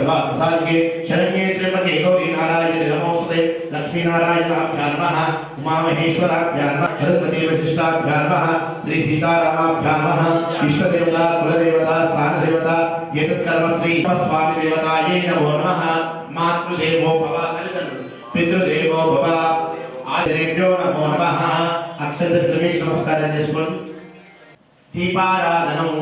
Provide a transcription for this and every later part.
सर्वार्थसाधिके शरण्ये त्र्यंबके गौरी नारायणे नमोस्तुते लक्ष्मी नारायणाभ्यां नमः उमामहेश्वराभ्यां नमः भरतदेव शिष्टाभ्यां नमः श्री सीतारामाभ्यां नमः इष्टदेवता कुलदेवता स्थानदेवता एतत्कर्म श्री स्वामी देवतायै नमो नमः मातृदेवो भव पितृदेवो भव आचार्येभ्यो नमो नमः अक्षरद्रव्ये नमस्कारं చేసుకోండి दीपाराधनम्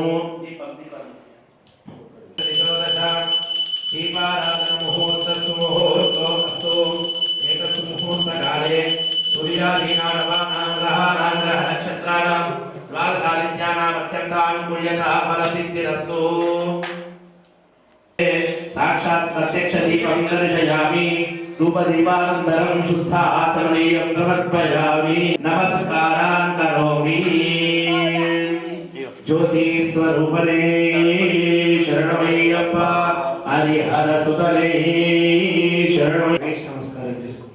दीपाराधन मुहूर्तस्तु मुहूर्तोऽस्तु एतत्तु मुहूर्तकाले सूर्यादीनां ग्रहाणां नक्षत्राणां द्वादशादित्यानाम् अत्यन्तानुकूल्यता फलसिद्धिरस्तु साक्षात् प्रत्यक्ष दीपं दर्शयामि धूपदीपानन्तरं शुद्ध आचमनीयं समर्पयामि नमस्कारान् करोमि ज्योति स्वरूपने शरणमయ్యప్ప हरिहर सुतने शरणमయ్య नमस्कारं చేసుకో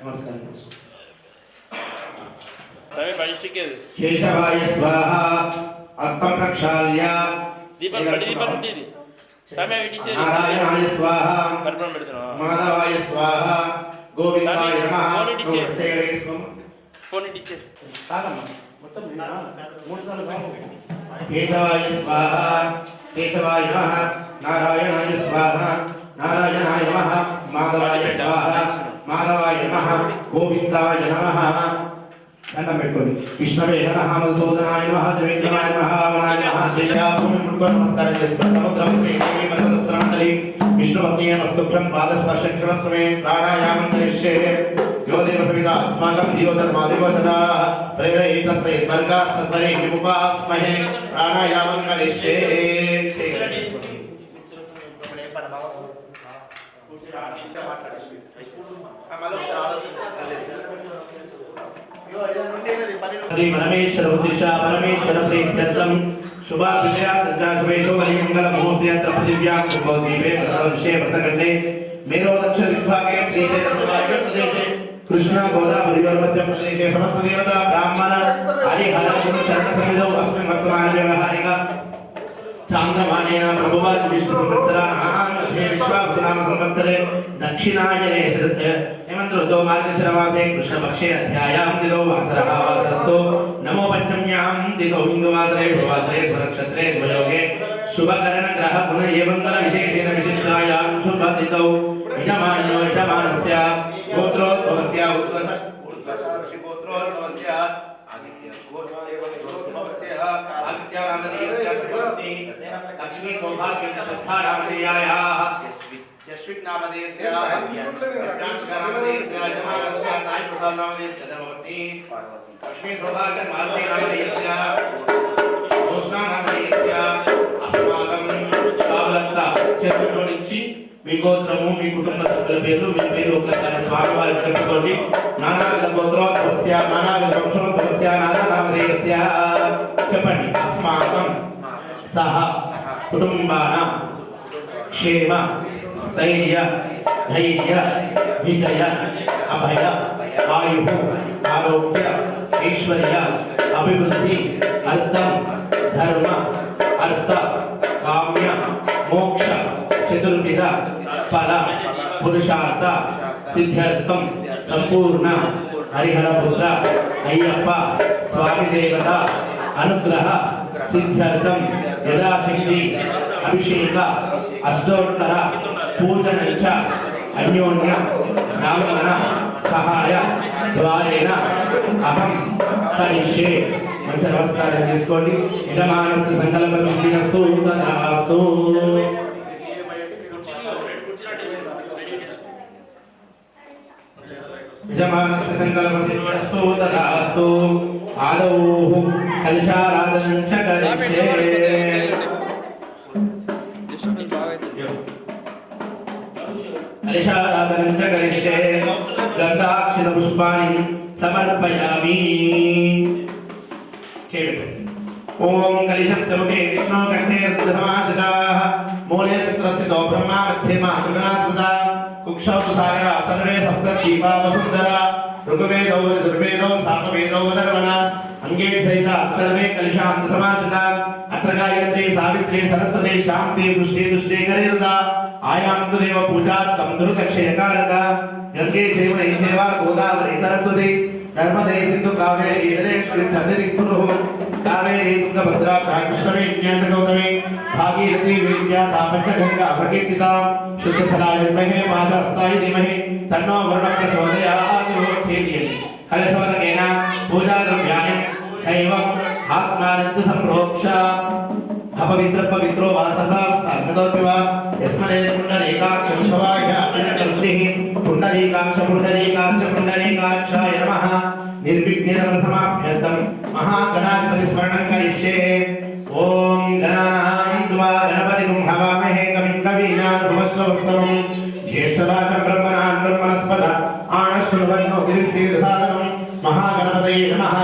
नमस्कारं చేసుకో सवे परिशिके केशवाय स्वाहा अस्तं प्रक्षाल्य दीपं पड़ी दीपं उंडी समय विडिचे नारायणाय स्वाहा कर्पण పెడుతున్నా माधवाय स्वाहा गोविंदाय नमः फोन इडिचे మొత్తం మూడు సార్లు కేశవాయ స్వాహ కేశవాయ నమః నారాయణాయ స్వాహ నారాయణాయ నమః మాధవాయ స్వాహ మాధవాయ నమః గోవిందాయ నమః దండం పెట్టుకోండి విష్ణవే నమః మధుసూదనాయ నమః దేవేంద్రాయ నమః వామనాయ నమః శ్రీయాభూమి ముట్టుకొని నమస్కారం చేసుకోండి సముద్రం శ్రీ మంత్రస్త్రాంతరి విష్ణుపత్నియ మస్తుభ్యం పాదస్పర్శం క్షమస్వమే ప్రాణాయామం కరిష్యే योदेवसविता अस्माकं दिवोधर्मादिवसदा प्रेरयितस्मै स्वर्गास्तत्परे विमुपास्महे प्राणायामं करिष्ये श्री परमेश्वर उद्दिश्य परमेश्वर प्रीत्यर्थं शुभाभिजयात्रा शुभेषु कलिमंगल मुहूर्ते अत्र पृथिव्यां शुभोद्दीपे व्रतवर्षे व्रतकण्डे मेरो दक्षिण दिग्भागे श्रीशैलसुवार्य प्रदेशे कृष्णा गोदावरी मध्य प्रदेशे समस्त देवता ब्राह्मण हरिहर शरण समितौ अस्मिन् वर्तमान व्यवहारिका चांद्रमानेन प्रभुवाद विष्णु संवत्सराणां विश्वावसुनाम संवत्सरे दक्षिणायने हेमन्तऋतौ मार्गशिरमासे कृष्णपक्षे अध्यायां दिनौ वासरः वासरस्तु नमो पंचम्यां दिनौ हिन्दुवासरे शुभवासरे स्वनक्षत्रे शुभयोगे शुभकरण ग्रह पुनः एवं विशेषेण विशिष्टायां शुभतिथौ यजमानो यजमानस्य गोत्रोद्भवस्य ऊर्ध्वश गोत्रोद्भवस्य आदित्य गोत्रोद्भवस्य आदित्यानामधेयस्य चतुर्थी लक्ष्मी सौभाग्य श्रद्धा नामधेयायाः जस्विक नामधेयस्य नामधेयस्य यजमानस्य साई प्रसाद नामधेयस्य धर्मपत्नी लक्ष्मी सौभाग्य मारुति नामधेयस्य घोषणा नामधेयस्य अस्माकं स्वावलंता చేతులు జోడించి మీ గోత్రము మీ కుటుంబ సభ్యుల పేర్లు మీ పేరు ఒకసారి స్వామివారి చెప్పుకోండి నానావిధ గోత్రోద్భవస్య నానావిధ వంశోద్భవస్య నానానామధేయస్య చెప్పండి అస్మాకం సహ కుటుంబానాం క్షేమ స్థైర్య ధైర్య విజయ అభయ ఆయు ఆరోగ్య ఐశ్వర్య అభివృద్ధి అర్థం ధర్మ అర్థ కామ్య మోక్ష चतुर्विध फल पुरुषार्थ सिद्ध्यर्थम संपूर्ण हरिहर पुत्र अय्यप्प स्वामी देवता अनुग्रह सिद्ध्यर्थम यदाशक्ति अभिषेक अष्टोत्तर पूजन च अन्योन्य ब्राह्मण सहाय द्वारेण अहं करिष्ये మంచి నమస్కారం చేసుకోండి యజమానస్య సంకల్ప సిద్ధిరస్తు తదాస్తు यजमानस्य संकल्पसिद्ध्यस्तु तदास्तु आदौ कलशाराधनं च करिष्ये कलशाराधनं च करिष्ये गन्धाक्षतपुष्पाणि समर्पयामि ओम कलिशस्य मुखे विष्णु कंठे रुद्रसमाश्रिताः मूले तत्रस्थितो ब्रह्मा मध्ये मातृगणास्मृता कुक्षौ सागरा सर्वे सप्तद्वीपा वसुन्धरा ऋग्वेदौ यजुर्वेदौ सामवेदौ अथर्वणा अंगे सहिता सर्वे कलिशान्त समाश्रिता अत्र गायत्री सावित्री सरस्वती शांति पुष्टि दुष्टे करेदा आयां देव पूजार्थं दुर्दक्षिणकारक गंगे चैव चैव गोदावरी सरस्वती नर्मदे सिंधु कावेरी जलेश्वरी सन्निधि कुरुः कावेरी तुंगभद्रा कृष्णवेण्या च गौतमी भागीरथी विद्या पंचगंगा प्रकीर्तिता शुद्धफलाय विद्महे माशास्ताय धीमहि तन्नो वरुणः प्रचोदयात् छेदयति कलशोदकेन पूजाद्रव्याणि दैवम् आत्मानन्तु सम्प्रोक्ष अपवित्र पवित्रो वासभावस्थागतोऽपि वा यस्मने पुण्डरीकाक्षं शवाह्याभ्यन्तस्तिः पुण्डरीकाक्षाय नमः निर्विघ्नेन प्रथमाभ्यर्थं महागणाधिपतिस्मरणं करिष्ये ॐ गणानां त्वा गणपतिं हवामहे कविं कवीनामुपमश्रवस्तमं ज्येष्ठराजं ब्रह्मणां ब्रह्मणस्पद आनश्रुण्वन्नोतिरिस्तीर्धारणं महागणपतये नमः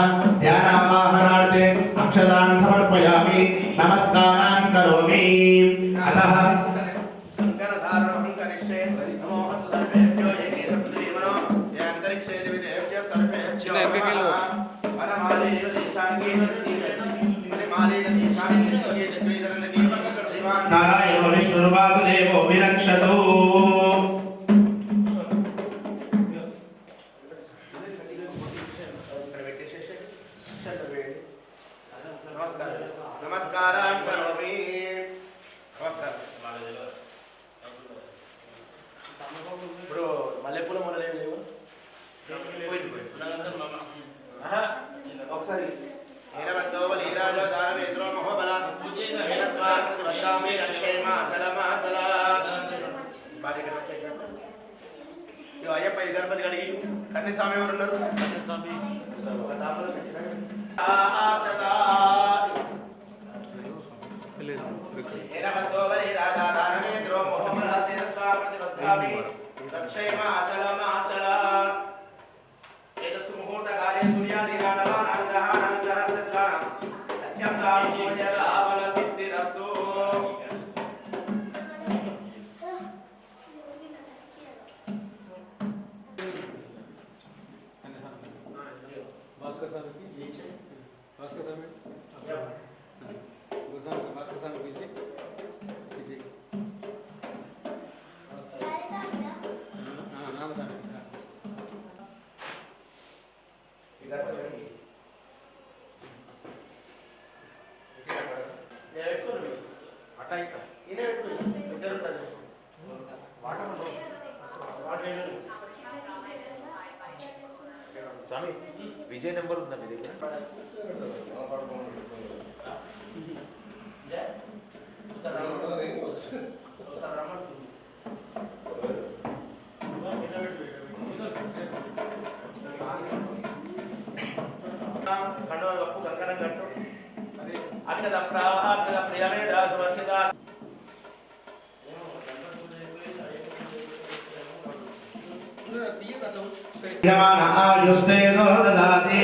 ध्यानावाहनार्थे अक्षतान् समर्पयामि नमस्कारान् करोमि अतः कंकणधारणं करिष्ये नमो सर्वेभ्यो ये सप्तमो ये अंतरिक्षे देवतेभ्यः सर्वेभ्यो वनमाले देशांगे वनमाले देशांगे चक्रीधरन्दकी श्रीमान् नारायणो विष्णुर्वासुदेवो विरक्षतु नमस्कारान् करोमि ఇప్పుడు మల్లెపూల మొదలు ఏం లేవు ఒకసారి నీలవంతో బలీరాజ దానవేంద్రో మహోబల వద్దామి రక్షేమ చలమాచల అయ్యప్ప ఈ గణపతి అడిగి కన్యస్వామి ఎవరు ఉన్నారు నీలవంతో బలీరాజ దానవేంద్రో మహోబల వద్దామి रक्षेम अचलम अचल एतत् मुहूर्त कार्ये सूर्यादिनानां ग्रहाणां ग्रहणं अत्यन्तानुकूल्य लाभल सिद्धिरस्तु स्वामी विजय नंबर ఉందా మీ దగ్గర అర్చద ప్రియమేద సువర్చిత आयुस्ते ददाति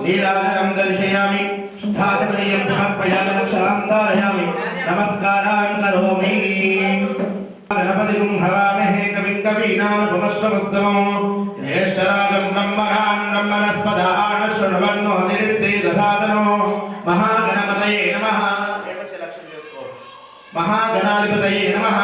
लीलाधरं दर्शयामि शुद्धाचमनीयं समर्पयामि रक्षां धारयामि नमस्कारान् करोमि गणपतिं हवामहे कविं कवीनामुपमश्रवस्तमो ज्येष्ठराजं ब्रह्मणां ब्रह्मणस्पद आनश्रुण्वन्नोतिरिस्सीदधातनो महागणपतये नमः महागणाधिपतये नमः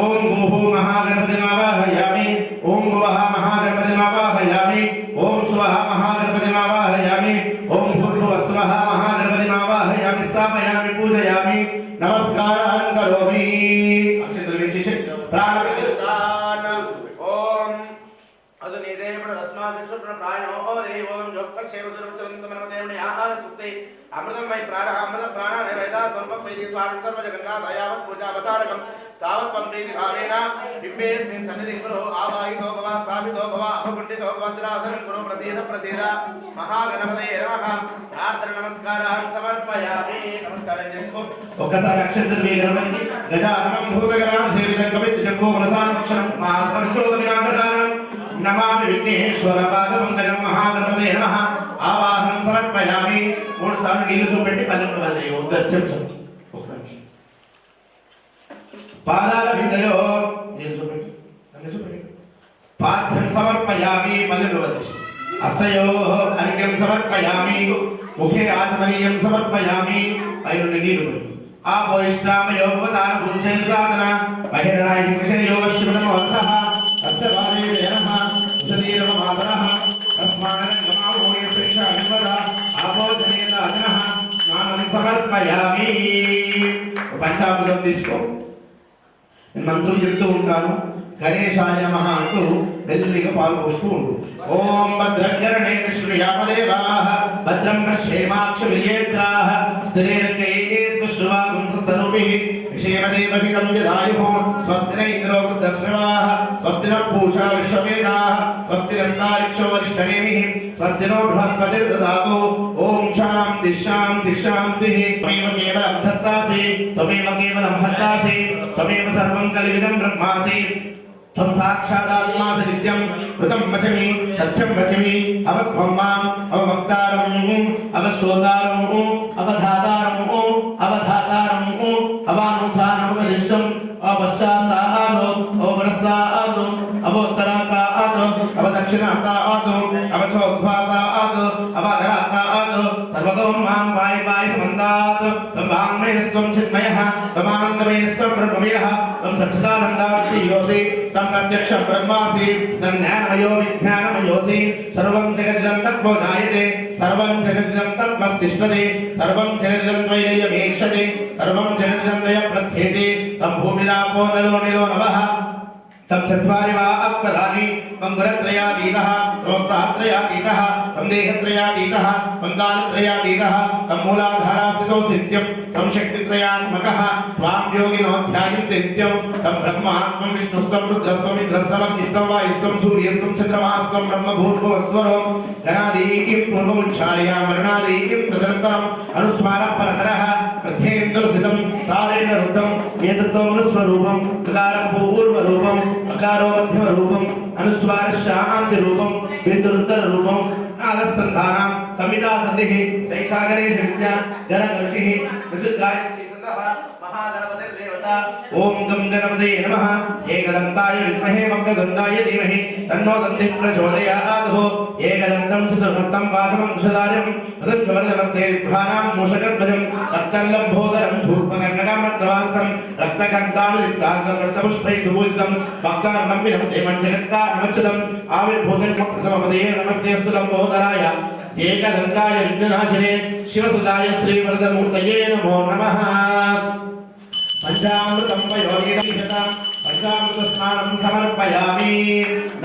ओम भूः महागणपतिमावाहयामि ओम भुवः महागणपतिमावाहयामि ओम स्वः महागणपतिमावाहयामि ओम भूर्भुवस्वः महागणपतिमावाहयामि स्थापयामि पूजयामि नमस्कारान् करोमि अक्षत्रविशेष प्राणप्रतिष्ठान ओम अजुनिदेव रस्मादिक्षुप्र प्राणो देवं जोक्कशेव सुरवचरन्तमनमदेवने आहार सुस्ते अमृतं वै प्राणः अमृतं प्राणान् वेदा सर्वं वैदि स्वामिन् सर्वजगन्नाथायावत् पूजावसारकं तावत् प्रीति भावेन बिम्बेऽस्मिन् सन्निधिं कुरु आवाहितो भव स्थापितो भव अपकुण्डितो भव स्थिरासनं कुरु प्रसीद प्रसीद महागणपतये नमः प्रार्थना नमस्कारान् समर्पयामि नमस्कारं చేసుకో ఒక్కసారి అక్షంతలు మీ గణపతికి గజాననం భూతగణాం సేవితం కవిత్త చక్కు ప్రసాదమక్షరం మహాపంచోద వినాశదానం నమామి విఘ్నేశ్వర పాదపంకజం మహాగణపతये నమః ఆవాహనం సమర్పయామి మూడు సార్లు నీళ్లు చూపెట్టి పల్లెంలో వదిలేయి ఉద్దరు చెంచం పాదాల విందయో నీళ్లు చూపెట్టి అన్ని చూపెట్టి పాద్యం సమర్పయామి పల్లెంలో వదిలేసి హస్తయో అర్ఘ్యం సమర్పయామి ముఖే ఆచమనీయం సమర్పయామి పై నుండి నీళ్లు आपोष्टामयो भवतान पुरुषेन्द्रातना बहिर्णाय कृष्णयो वश्यमनमोऽर्थः तस्य वादेव नमः उषधीरव मातरः तस्मानरङ्गमावो यत्रिक्षामिवद आपोजनेताजनः स्नानं समर्पयामि పంచామృతం తీసుకో నేను మంత్రులు చెప్తూ ఉంటాను గణేశాయ నమః అంటూ మెల్లిగా పాలు పోస్తూ ఉండు ఓం భద్రకరణే కృష్ణయామదేవాః భద్రం పశ్యేమాక్షవిర్యేత్రాః స్థిరేరకైః స్పృష్ట్వాగుం సస్తనూభిః విషేమదేవహితం యదాయుః స్వస్తి న ఇంద్రో వృద్ధశ్రవాః స్వస్తి న పూషా విశ్వవేదాః స్వస్తి నస్తారిక్షో వరిష్ఠనేమిః స్వస్తి నో బృహస్పతిర్దదాతు ఓం శాంతి శాంతి శాంతిః త్వమేవ కేవలం ధర్తాసి త్వమేవ కేవలం హర్తాసి త్వమేవ సర్వం కలివిదం బ్రహ్మాసి त्वं साक्षादात्मासि नित्यं कृतं वचमि सत्यं वचमि अवक्वं माम् अववक्तारम् अवश्रोतारम् अवधातारम् अवधातारम् अवानुधानमवशिष्यम् अवश्चात्तादो अवनस्तादो अवोत्तरात्तादो अवदक्षिणात्तादो अवचोद्ध्वात्तादो अवधरात्तादो सर्वतो मां पाहि पाहि समन्तात् त्वं वाङ्मयस्त्वं चिन्मयः त्वमानन्दमयस्त्वं ब्रह्ममयः त्वं सच्चिदानन्दासि योऽसि तं प्रत्यक्षं ब्रह्मासि तं ज्ञानमयो विज्ञानमयोऽसि सर्वं जगदिदं तत्त्वो जायते सर्वं जगदिदं तत्त्वस्तिष्ठति सर्वं जगदिदं त्वयैवेष्यते सर्वं जगदिदं त्वया प्रथ्येते तं भूमिरापो नलो निलो नभः तं चत्वारि वा अपदानि तं गुणत्रयातीतः त्वस्तात्रयातीतः तं देहत्रयातीतः तं कालत्रयातीतः तं मूलाधारास्थितो सिद्ध्यं तं शक्तित्रयात्मकः त्वां योगिनो ध्यायन्ते नित्यं तं ब्रह्मात्मं विष्णुस्त्वं रुद्रस्त्वं इन्द्रस्त्वं इस्तं वायुस्त्वं सूर्यस्त्वं चन्द्रमास्त्वं ब्रह्मभूर्भुवस्वरो गणादीकिं पूर्वमुच्चार्यां वर्णादीकिं तदनन्तरम् अनुस्मारः परतरः प्रत्येन्द्रसितं तारेण रुद्धं एतत्त्वमनुस्वरूपं प्रकारं पूर्वरूपं अकारो मध्यम रूपम अनुस्वार शांति रूपम बिंदुरुत्तर रूपम नादस्तंधानां संविदा संधिः सैसागरे विद्या जनकर्षिः विशुद्धायत्री सतः महागणपतिर्देवता ओम गं गणपतये नमः एकदन्ताय विद्महे वक्रतुण्डाय धीमहि तन्नो दन्तिः प्रचोदयात् एकदन्तं चतुर्हस्तं पाशमंकुशधारिं तदच्चवर्धनस्ते विभ्राणां मूषकध्वजं रक्तल्लम्भोदरं शूर्पकर्णकं मध्वासं रक्तकण्ठानुयुक्ताङ्गं रक्तपुष्पैः सुपूजितं भक्तार्णम्बिनं देवं जगत्कारणमच्युतम् आविर्भूतं प्रथमपदये नमस्तेऽस्तु लम्बोदराय एकदन्ताय विघ्ननाशिने शिवसुताय श्रीवरदमूर्तये नमो नमः पंचामृतं पयोनिदं पंचामृतस्नानं समर्पयामि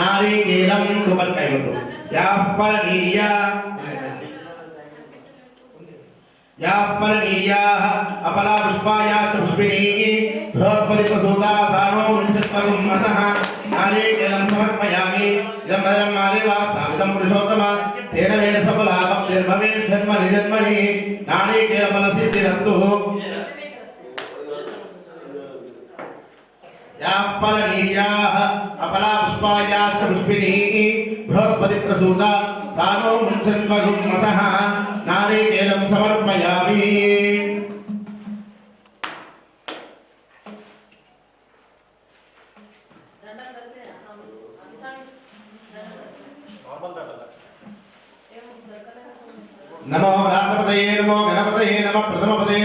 नारिकेलं कुबर्कैवतु याः परनीर्याः अपला पुष्पायाः पुष्पिणीः बृहस्पति प्रसूता सानो मुञ्चत्वगुं मनः नारिकेलं समर्पयामि इदं भद्रं मादेवा स्थापितं पुरुषोत्तम तेन वेदसफला भक्तिर्भवेत् जन्मनि जन्मनि नारिकेलफलसिद्धिरस्तु याः परनीर्याः अपला पुष्पायाश्च पुष्पिणीः बृहस्पति प्रसूता सानो मुञ्चत्वगुं मनः नारिकेलं समर्पयामि नमो रातपतये नमो गणपतये नमः प्रथमपदे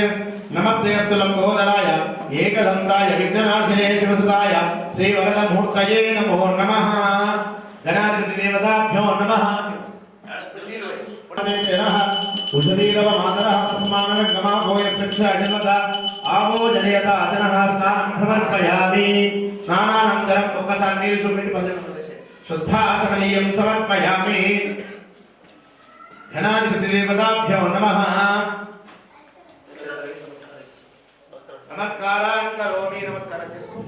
नमस्तेऽस्तु लम्बोदराय एकदन्ताय विघ्ननाशिने शिवसुताय श्रीवरदमूर्तये नमो नमः गणाधिपतिदेवताभ्यो नमः उषधीरव मातरः तस्मानरङ्गमाभो यत्क्षाजन्मता आवो जनयता जनः स्नानं समर्पयामि स्नानानन्तरम् ఒక్కసారి నీళ్ళు చూపెట్టి పల్లె शुद्धासमनीयं समर्पयामि गणाधिपतिदेवताभ्यो नमः नमस्कारान् करोमि नमस्कारं చేసుకో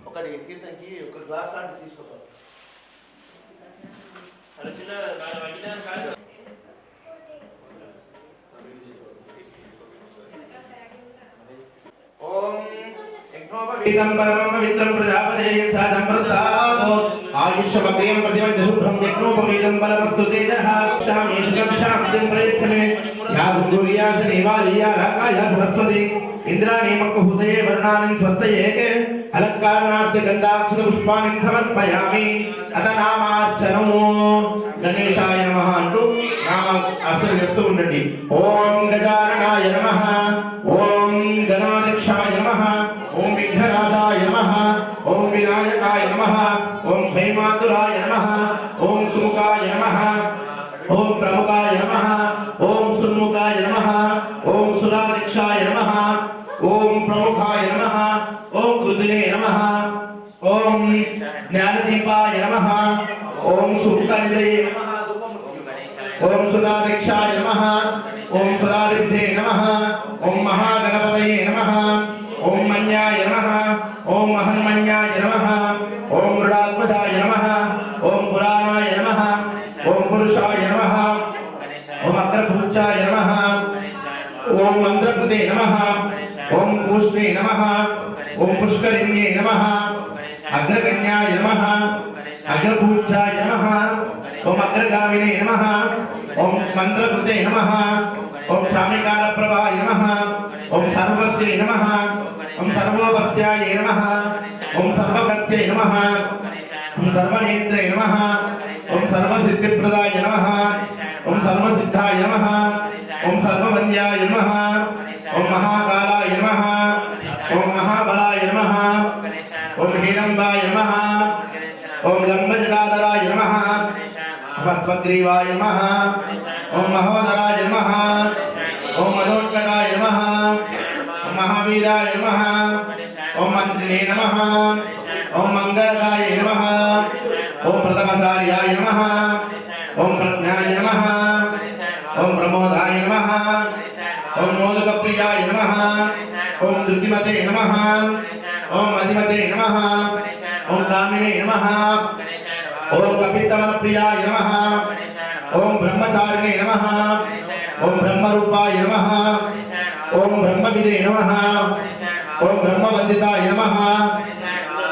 ఒకటి కీర్తనకి ఒక గ్లాస్ లాంటి తీసుకో సార్ అలా చిన్న నాయ వగిన కాదు ఓం యజ్ఞోపవీతం పరమం పవిత్రం ప్రజాపతే సాధం ప్రస్తాదో ఆయుష్యమగ్రియం ప్రతిమం శుభ్రం యజ్ఞోపవీతం బలమస్తు తేజః శామేషుకం శాంతిం ప్రయచ్చమే యా గురుర్యాస నివాలియా రాకాయ సరస్వతి ఇంద్రాణి మక్కుహృదయే వర్ణానిన్ స్వస్తయే अलंकारणार्थ गंधाक्षत पुष्पाणि समर्पयामि अत नामार्चनము गणेशाय नमः अंटू नाम अर्चన చేస్తూ ఉండండి ఓం గజాననాయ నమః ఓం గణాధ్యక్షాయ నమః ఓం విఘ్నరాజాయ నమః ఓం వినాయకాయ నమః ఓం భైమాతురాయ నమః ఓం సుముఖాయ నమః ఓం ప్రముఖాయ నమః ఓం సున్ముఖాయ నమః ఓం సురాధ్యక్షాయ నమః ఓం ప్రముఖాయ నమః ఓం కృతినే నమః ఓం జ్ఞానదీపాయ నమః ఓం సుఖనిధయే నమః ఓం సురాధ్యక్షాయ నమః ఓం సురారిద్ధే నమః ఓం మహాగణపతయే నమః ఓం మన్యాయ నమః ఓం మహన్మన్యాయ నమః ఓం మృడాత్మజాయ నమః ఓం పురాణాయ నమః ఓం పురుషాయ నమః ఓం అగ్రభూజాయ నమః ఓం మంత్రకృతే నమః ఓం పూష్ణే నమః ఓం పుష్కరిణ్యే నమః అగ్రకన్యాయ నమః అగ్రభూజాయ నమః ఓం అగ్రగామినే నమః ఓం మంత్రకృతే నమః ఓం శామికారప్రభాయ నమః ఓం సర్వస్యై నమః ఓం సర్వోపస్యాయ నమః ఓం సర్వకర్త్యై నమః ఓం సర్వనేత్రే నమః ఓం సర్వసిద్ధిప్రదాయ నమః ఓం సర్వసిద్ధాయ నమః ఓం సర్వవంద్యాయ నమః ఓం మహాకాలాయ నమః ఓం మహాబలాయ నమః ఓం హేరంబాయ నమః ఓం లంబజటాధరాయ నమః భస్మగ్రీవాయ నమః ఓం మహోదరాయ నమః ఓం మధోత్కటాయ నమః ఓం మహావీరాయ నమః ఓం మంత్రిణే నమః ఓం మంగళదాయ నమః ఓం ప్రథమచార్యాయ నమః ఓం ప్రజ్ఞాయ నమః ఓం ప్రమోదాయ నమః ఓం మోదకప్రియాయ నమః ఓం ధృతిమతే నమః ఓం మతిమతే నమః ఓం కామినే నమః ఓం కపిత్తమనప్రియాయ నమః ఓం బ్రహ్మచారిణే నమః ఓం బ్రహ్మరూపాయ నమః ఓం బ్రహ్మవిదే నమః ఓం బ్రహ్మవందితాయ నమః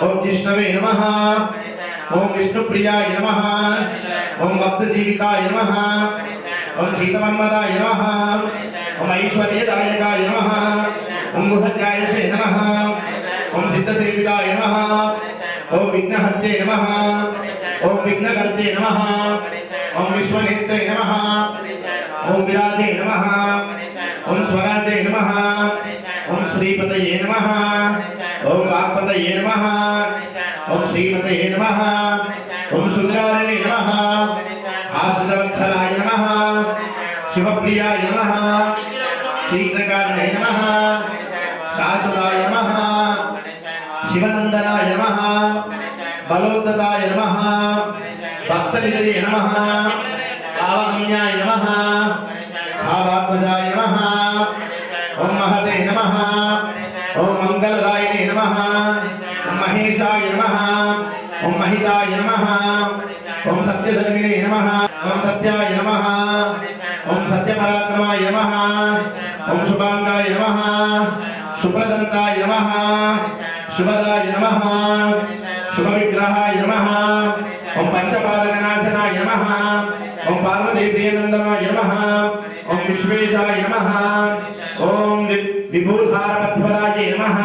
ఓం జిష్ణవే నమః ఓం విష్ణుప్రియాయ నమః ఓం భక్తజీవితాయ నమః ఓం శీతమన్మదాయ నమః ఓం ఐశ్వర్యదాయకాయ నమః ఓం గుహత్యాయసే నమః ఓం సిద్ధసేవితాయ నమః ఓం విఘ్నహర్తే నమః ఓం విఘ్నకర్తే నమః ఓం విశ్వనేత్రే నమః ఓం విరాజే నమః ఓం స్వరాజే నమః ఓం శ్రీపతయే నమః ఓం వాక్పతయే నమః ఓం శ్రీమతయే నమః ఓం శృంగారిణే నమః ఆశ్రితవత్సలాయ నమః శివప్రియాయ నమః శీఘ్రకారిణే నమః శాశ్వతాయ నమః శివనందనాయ నమః బలోద్దతాయ నమః భక్తనిధయే నమః భావగమ్యాయ నమః భావాత్మజాయ నమః ఓం మహతే నమః ఓం మంగళదాయినే నమః ఓం మహేశాయ నమః ఓం మహితాయ నమః ఓం సత్యధర్మినే నమః ఓం సత్యాయ నమః ఓం సత్యపరాక్రమాయ నమః ఓం శుభాంగాయ నమః శుభ్రదంతాయ నమః శుభదాయ నమః శుభవిగ్రహాయ నమః ఓం పంచపాదకనాశనాయ నమః ఓం పార్వతీప్రియనందనాయ నమః ఓం విశ్వేశాయ నమః ఓం విభూధారపద్మరాజే నమః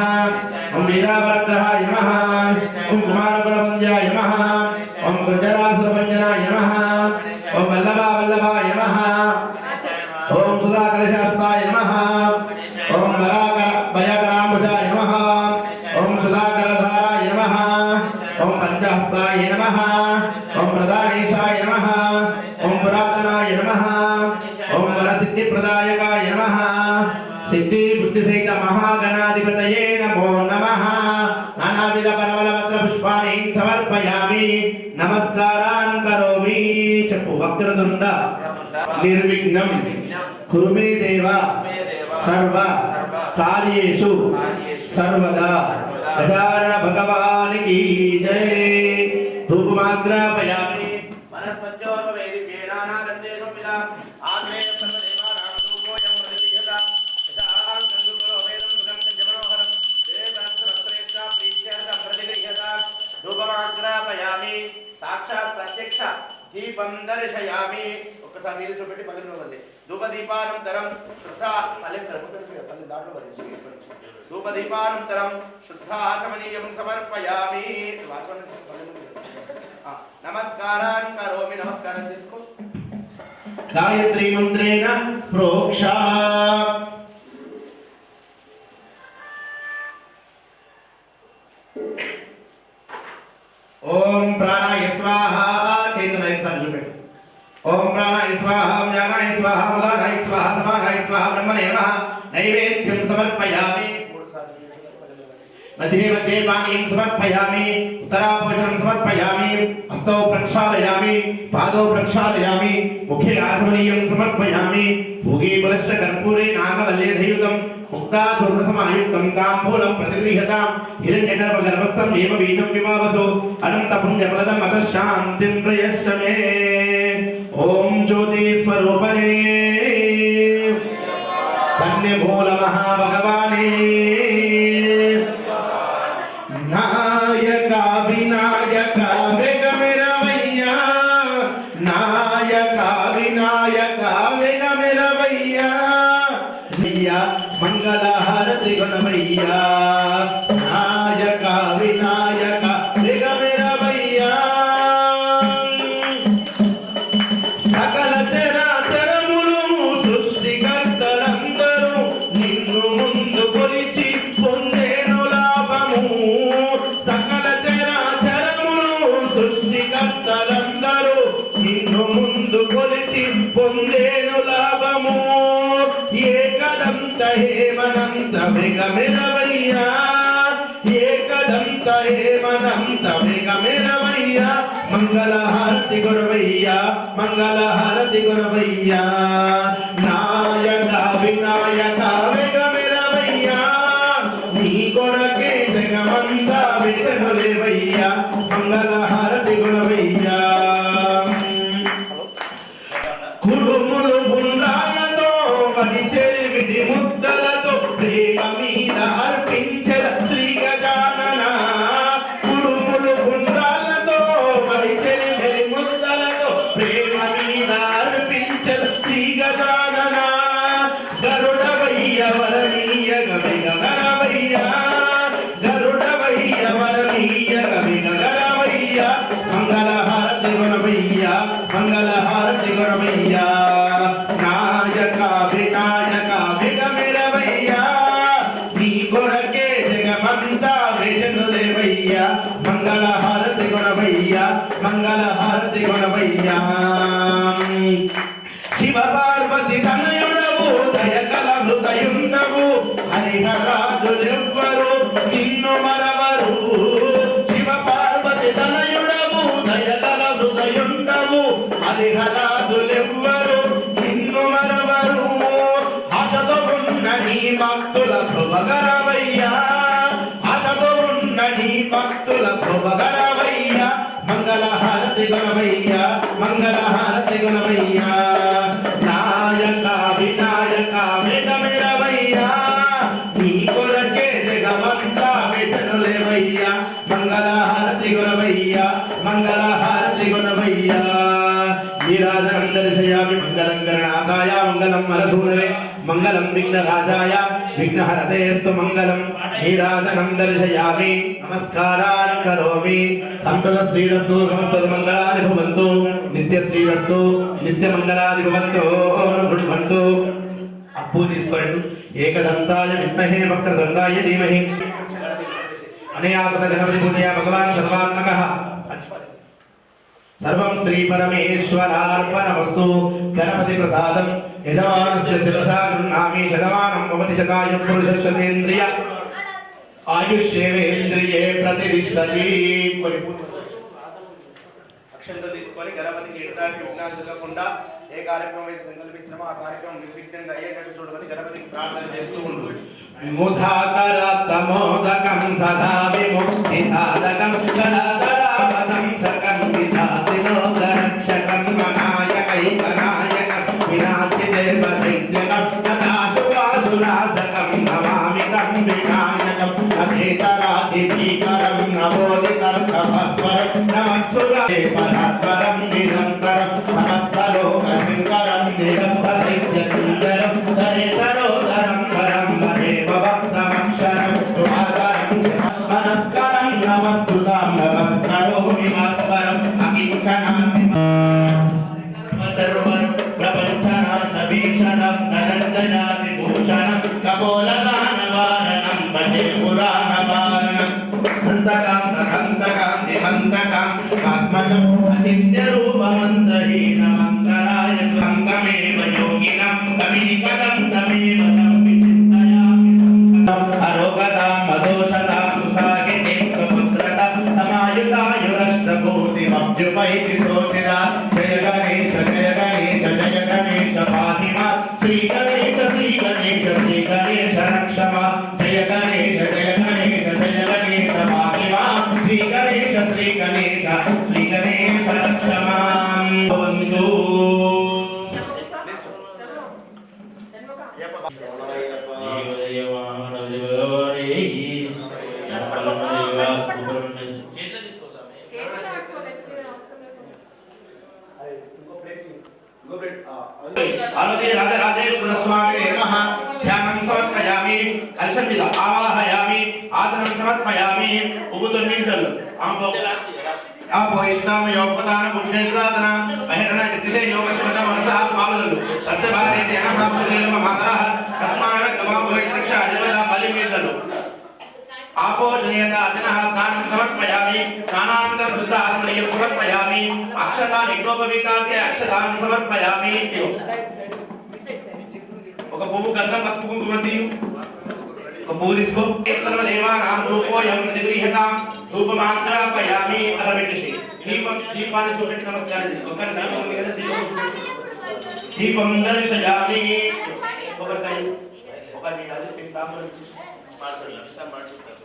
ఓం వీరావరగ్రహాయ నమః ఓం కుమారగుణవంద్యాయ నమః ఓం గుజరాసురభంజనాయ నమః ఓం వల్లభావల్లభాయ నమః ఓం సుధాకరశాస్త్రాయ నమః ఓం భయకరాంబుజాయ నమః ఓం సుధాకరధారాయ నమః ఓం పంచహస్తాయ నమః ఓం ప్రదానేశాయ నమః ఓం పురాతనాయ నమః ఓం వరసిద్ధిప్రదాయకాయ నమః సిద్ధి బుద్ధిసహిత మహాగణాధిపతయే నమో నమః నానావిధ పరమలపత్ర పుష్పాణి సమర్పయామి నమస్కారాన్ కరోమి చెప్పు వక్రతుండ నిర్విఘ్నం కురు మే దేవ సర్వ కార్యేషు సర్వదా గజానన భగవానికి జై ధూపమాగ్రాపయామి వనస్పత్యోపవేదిభ్యే నానాగంధే సంవిదా ఆగ్నేయ సర్వదేవానాం ధూపోయం ప్రతిష్ఠితాం యథాం కందుకులో వేదం సుగంధం జమనోహరం దేవం సహస్రేష్ఠా ప్రీత్యర్థం ప్రతిగృహ్యతాం ధూపమాగ్రాపయామి సాక్షాత్ ప్రత్యక్ష దీపం దర్శయామి ఒక్కసారి నీళ్ళు చూపెట్టి పల్లెలో వదిలే ధూపదీపానంతరం శుద్ధ పల్లె దాంట్లో వదిలేసి धूपदीपानन्तरं शुद्धाचमनीयं समर्पयामि नमस्कारान् करोमि नमस्कारं చేసుకో गायत्री मंत्रेण प्रोक्षा ओम प्राणाय स्वाहा चैतन्य सर्जुपे ओम प्राणाय स्वाहा ज्ञानाय स्वाहा उदानाय स्वाहा समानाय स्वाहा ब्रह्मणे नमः नैवेद्यं समर्पयामि मध्ये मध्ये पानीं समर्पयामि उत्तरापोषणं समर्पयामि हस्तौ प्रक्षालयामि पादौ प्रक्षालयामि मुखे आचमनीयं समर्पयामि भोगे बलश्च कर्पूरे नागवल्लेधयुतं मुक्ताचूर्णसमायुक्तं ताम्बूलं प्रतिगृह्यतां हिरण्यगर्भगर्भस्थं हेमबीजं विभावसो अनन्तपुण्यफलदं अतः शान्तिं प्रयश्च मे ॐ ज्योतिस्वरूपणे धन्यभो नमः भगवाने नायका विनायका वेगमेरवैया नायका विनायका वेगमेरवैया भैया मंगलहारति गुणमैया नायका विनायका वेगमेरवैया सकल चराचरमुలు సృష్టికర్తలందరూ నిన్ను ముందు కొలిచి పొందేను లాభము सकल चराचरमुలు సృష్టికర్తలందరూ నిన్ను ముందు కొలిచి పొందేను లాభము ఏకదంత హేమనంత మృగమిరవయ్యా ఏకదంత హేమనంత మృగమిరవయ్యా మంగళహారతి గురవయ్యా మంగళహారతి గురవయ్యా నాయక వినాయక మృగమిరవయ్యా నీ కొరకే జగమంతా విచనులేవయ్యా మంగళహారతి గురవయ్యా కుడుములు బుండాలతో పరిచెరి విడి ముద్దలతో ప్రేమ మీద అర్పించర శ్రీ గజానన కుడుములు బుండాలతో పరిచెరి విడి ముద్దలతో ప్రేమ మీద అర్పించర శ్రీ గజానన గరుడవయ్య వరమీయ గవిగరవయ్య గరుడవయ్య వరమీయ గవిగరవయ్య మంగళహారతి గురవయ్య మంగళహారతి గురవయ్య నాయక వినాయక విగమిరవయ్య నీ కొరకే జగమంతా విజనులేవయ్య మంగళహారతి గురవయ్య మంగళహారతి గురవయ్య శివ పార్వతి తనయుడవు దయగల హృదయుండవు హరిహరాజులెవ్వరు నిన్ను మరవరు శివ పార్వతి తనయుడవు దయగల హృదయుండవు హరిహరాజులెవ్వరు నిన్ను మరవరు ఆశతో ఉన్న నీ భక్తుల భువగరవయ్యా ఆశతో ఉన్న నీ భక్తుల భువగరవయ్యా మంగళహారతి గురవయ్యా మంగళహారతి గురవయ్యా నాయక వినాయక వేగమిరవయ్యా నీ కొరకే జగమంతా విచనులేవయ్యా మంగళహారతి గురవయ్యా మంగళహారతి గురవయ్యా నీరాజనం దర్శయామి మంగళం గణనాథాయ మంగళం మరసూనవే మంగళం విఘ్నరాజాయ విఘ్నహరతేస్తు మంగళం నీరాజనం దర్శయామి నమస్కారాన్ కరోమి సంతత శ్రీరస్తు సమస్త మంగళాని భవంతు నిత్య శ్రీరస్తు నిత్య మంగళాని భవంతు భవంతు అప్పు తీసుకోండి ఏకదంతాయ విద్మహే వక్రదండాయ ధీమహి అనయాపద గణపతి పూజయా భగవాన్ సర్వాత్మకః सर्वं श्री परमेश्वरार्पणमस्तु गणपति प्रसादं यजमानस्य शिरसा गृह्णामि शतमानं भवति शतायु पुरुषस्येन्द्रिय आयुष्येवेन्द्रिये प्रतिष्ठति అక్షంత తీసుకొని గణపతికి ఎటువంటి విఘ్నాలు జరగకుండా ఏ కార్యక్రమం అయితే సంకల్పించామో ఆ కార్యక్రమం నిర్విఘ్నంగా అయ్యేటట్టు చూడమని గణపతికి ప్రార్థన చేస్తూ ఉంటుంది ముధాకరతమోదకం సదా విముక్తి సాధకం గణధరాపదం చకం విలాసిలోకరక్షకం మనాయకైకనాయకం వినాశిదేవదైత్యకం నదాశువాసునాశకం నమామి తం వినాయకం అభేతరాదిభీకరం నవోదితర్కభస్వరం నమత్సురే పరాత్పరం నిరంతరం సమస్తలోకశంకరం నిరస్తదైత్యసుందరం హరితరోదరం వరం వదేవ భక్తమక్షరం हे पुराणपालनं हन्तकान्तिहन्तकान्तिहन्तकात्मजम् अचिन्त्यरूपमन्त्रहीनमन्तराय तमेव योगिनं तमेकदं तमेव तं विचिन्तयामि अरोगतां मदोषतां सुसाहितीं सुपुत्रतां समायुतायुरष्टकोटिमभ्युपैति शोचिरा जय गणेश जय गणेश जय गणेश पाहि मां श्री गणेश श्री गणेश श्री गणेश रक्ष मां जय गणेश जय गणेश जय गणेश पाहि मां श्री गणेश श्री गणेश श्री गणेश रक्ष मां वन्दो आनंदे राजराजेश्वर स्वामिने नमः ध्यानं समर्पयामि कलशं आवाहयामि आसनं समर्पयामि उबुतुन्निंचल आपो इष्टाम योगपदान बुद्धेदादना बहिरణ दिशे योगश्वत मनसा पालुदलु तस्य बारे तेनः सुनीलम मातरः तस्मान गमाभो शिक्षा अजपदा बलिमीचलु आपो जनेता अजनः स्नानं समर्पयामि स्नानानन्तरं शुद्ध आचमनीयं समर्पयामि अक्षता यज्ञोपवीतार्थे अक्षतां समर्पयामि ఒక పువ్వు గంధం పసుపు కుంకుమ తీయు ఒక పువ్వు తీసుకో సర్వదేవానాం రూపోయం ప్రతిగృహ్యతాం ధూపమాగ్రాపయామి అరవిందశి దీపాన్ని చూపెట్టి నమస్కారం చేసుకో దీపం దర్శయామి ఒకరికై ఒకరి అది చింతామణి మాట్లాడుతారు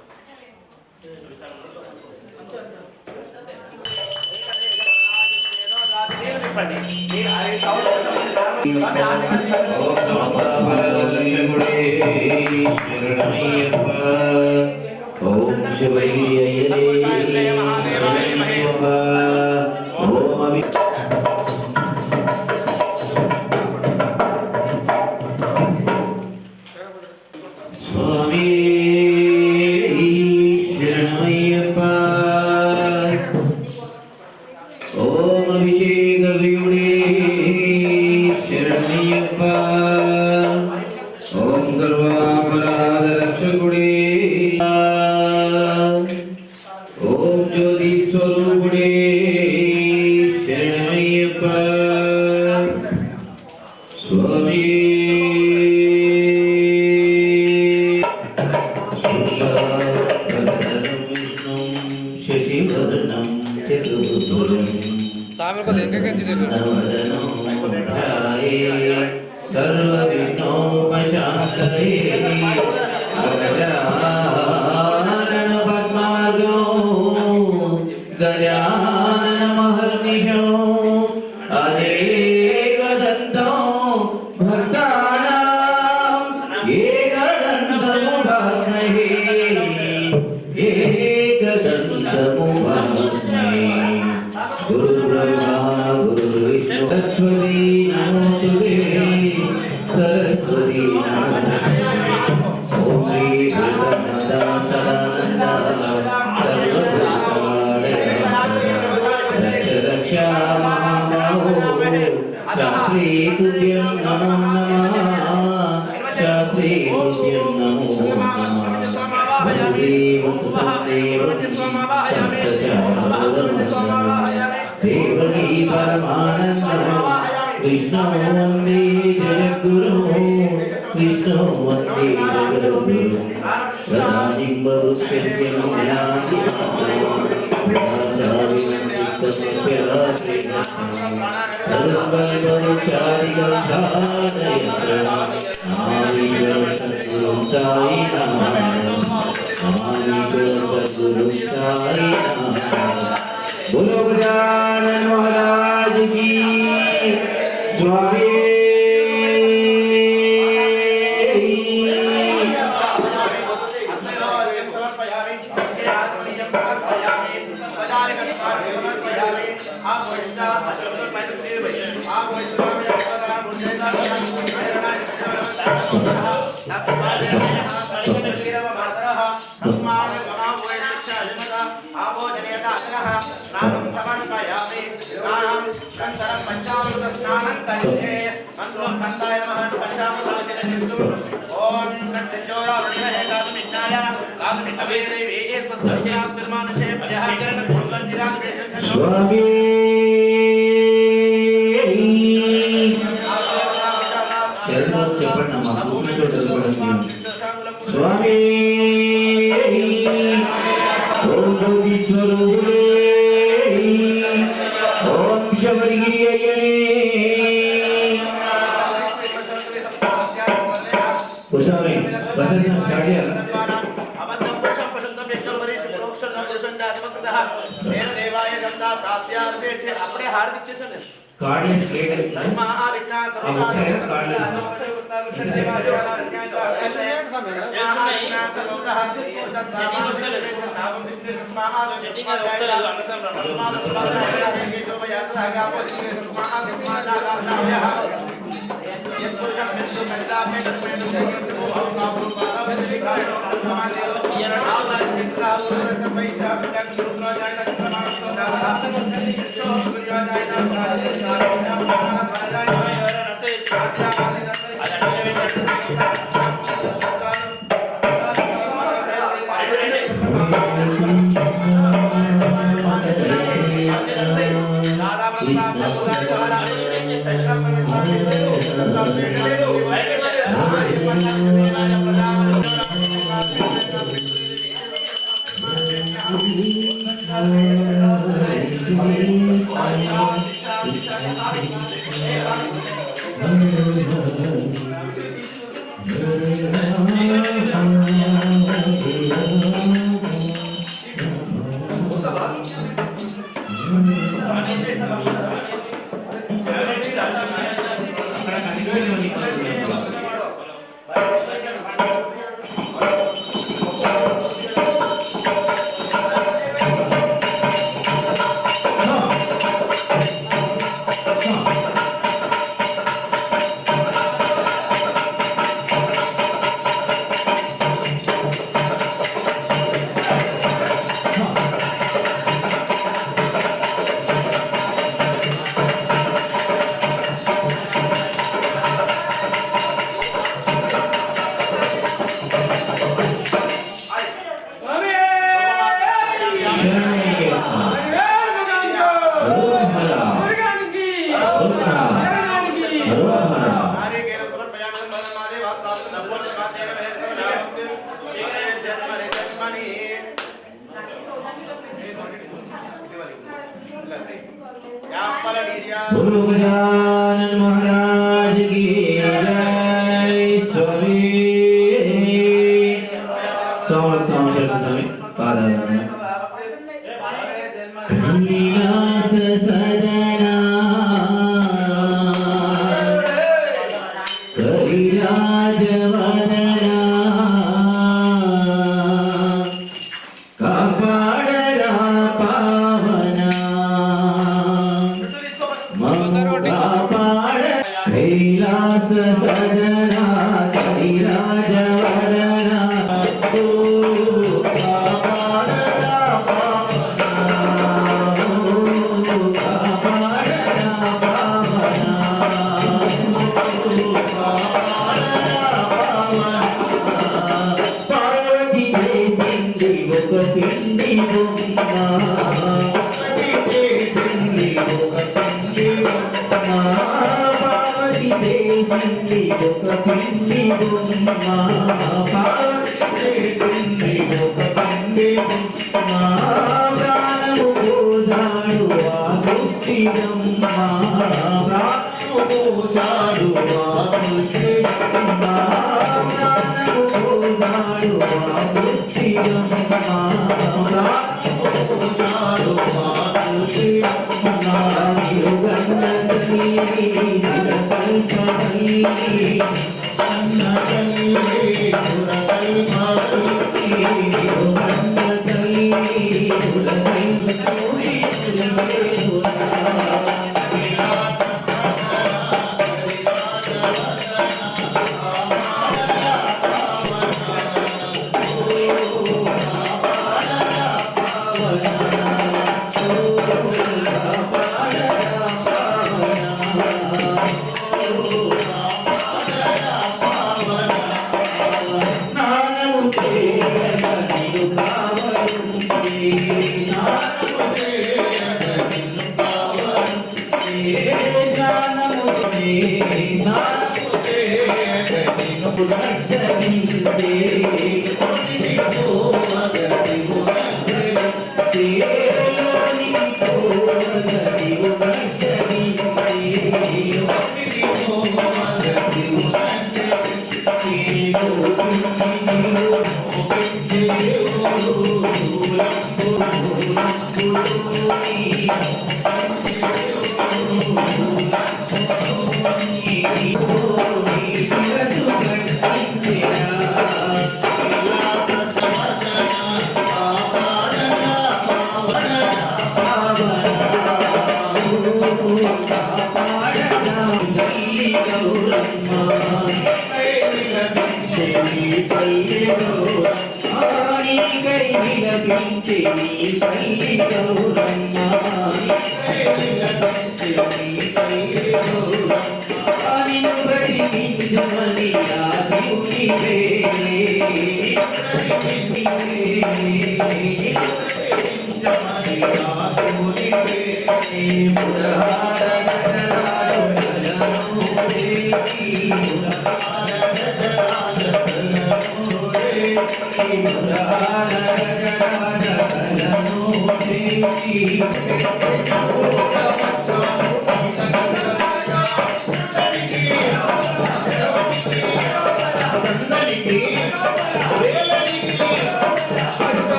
ओम शिवैये स्वामी शरणमय्यप्पा ओम अभिषेक वियुणे शरणमय्यप्पा ओम सर्वापराध रक्षकुणे ओम ज्योति स्वरूपुणे शरणमय्यप्पा स्वामी सामने को देख के जिधर सर्वविघ्नोपशान्तये गजानन पद्मार्गो गजानन महर्निशो अनेकदन्तो भक्तानां एकदन्तमुपास्महे एकदन्तमुपास्महे गुरु ब्रह्मा गुरु विष्णु सरस्वती नमोस्तुते सरस्वती नमोस्तुते ओम श्री गुरुनाथा सदानंदा सर्वभूतालय रक्ष महाबाहो शास्त्री तुभ्यं नमो नमः शास्त्री तुभ्यं नमो नमः वसुदेवं सुतदेवं देवकी परमानन्दं कृष्णो वन्दे जगद्गुरुं कृष्णो वन्दे जगद्गुरुं सदानिं बोलो गजानन महाराज की स्वामी समर्पयामि స్వామి చెప్పండి అమ్మా కూర్చుని స్వామి ఓం జ్యోతీశ్వరుడే ఓం శబరిగిరి అయ్యనే కూర్చోండి ప్రదర్శన స్టార్ట్ చేయాలి अपने हार दीजिए सर कार्ड स्टेट बोलो गजानन महाराज की जय स्वामी कैलास सदना कविराज वदना कापाडरा पावना कैलास सदना कविराज वदना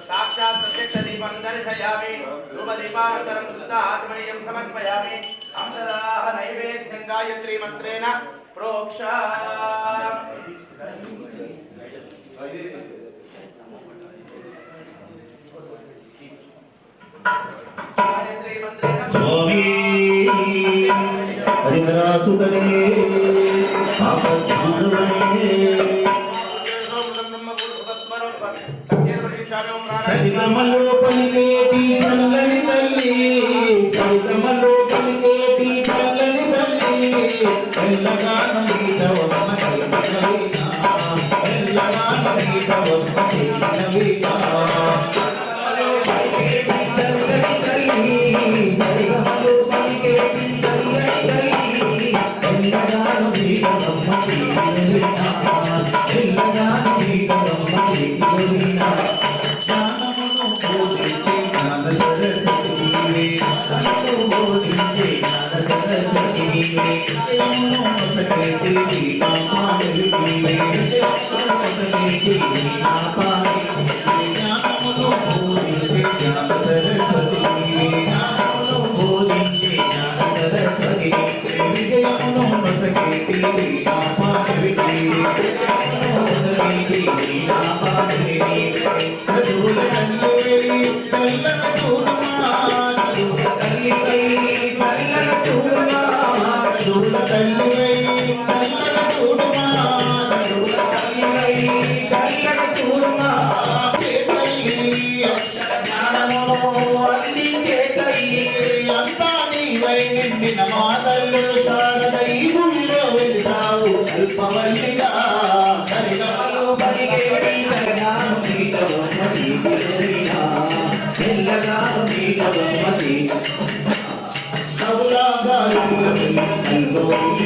साक्षात् प्रत्यक्ष दीपं दर्शयामि धूपदीपानन्तरं शुद्ध आचमनीयं समर्पयामि अंशदाः नैवेद्यं गायत्री मन्त्रेण प्रोक्ष गायत्री मन्त्रेण स्वामी हरिहरासुतने సరిగమలో పలికేటి చల్లని తల్లి సరిగమలో పలికేటి చల్లని తల్లి ఎల్లగాన గీతవమ్మ కైనవీనా ఎల్లగాన గీతవమ్మ కైనవీనా చల్లని తల్లి సరిగమలో పలికేటి చల్లని తల్లి ఎల్లగాన గీతవమ్మ కైనవీనా ఎల్లగాన గీతవమ్మ కైనవీనా చూడమా కల్పవల్లిగా సరిగమలు పలికేటి సరిగాను నీటవమతి గురినా ఎల్లగాను నీటవమతి కవులాగా కల్పవల్లి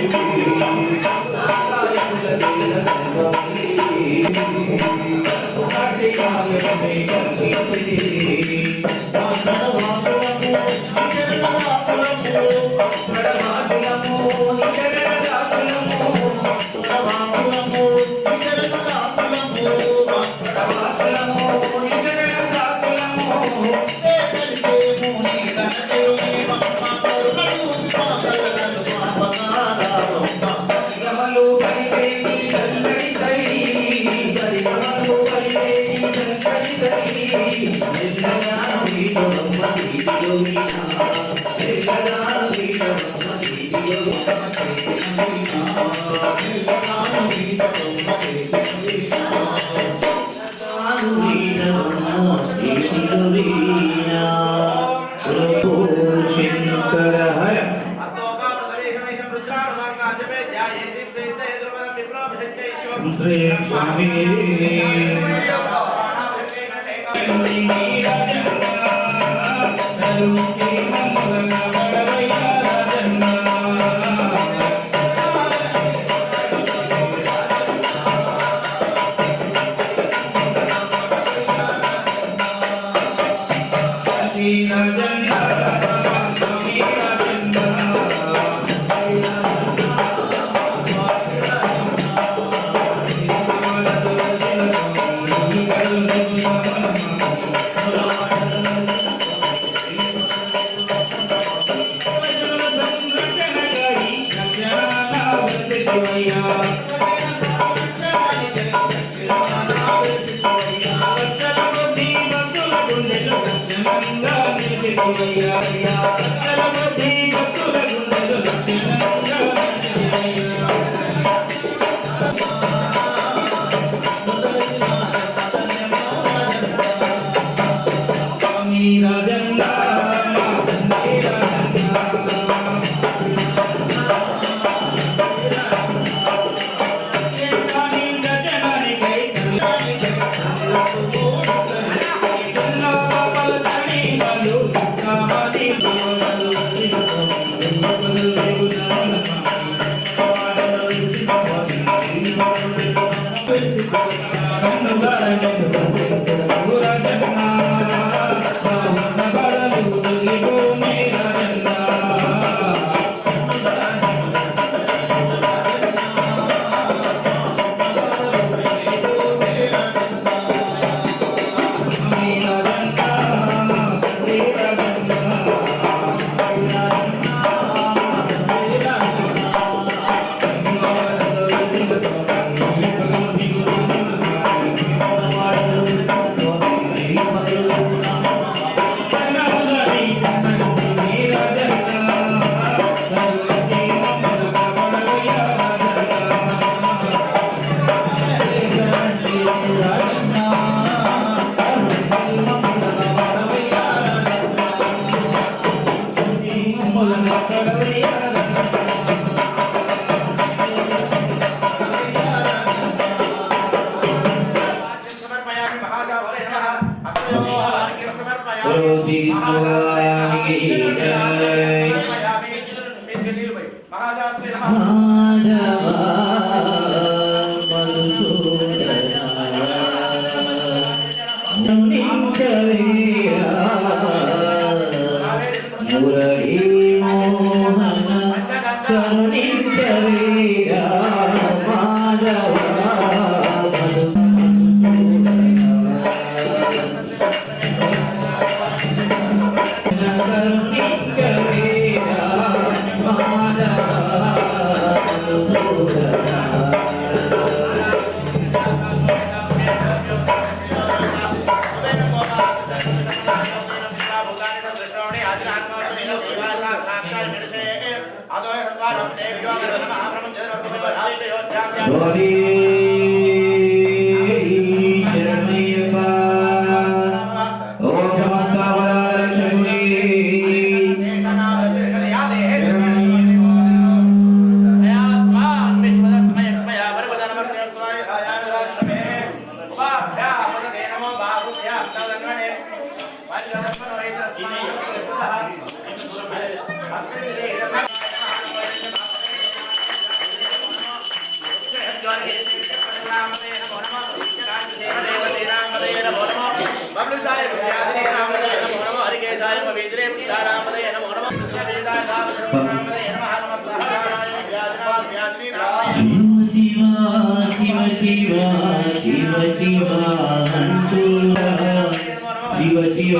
శివ శివ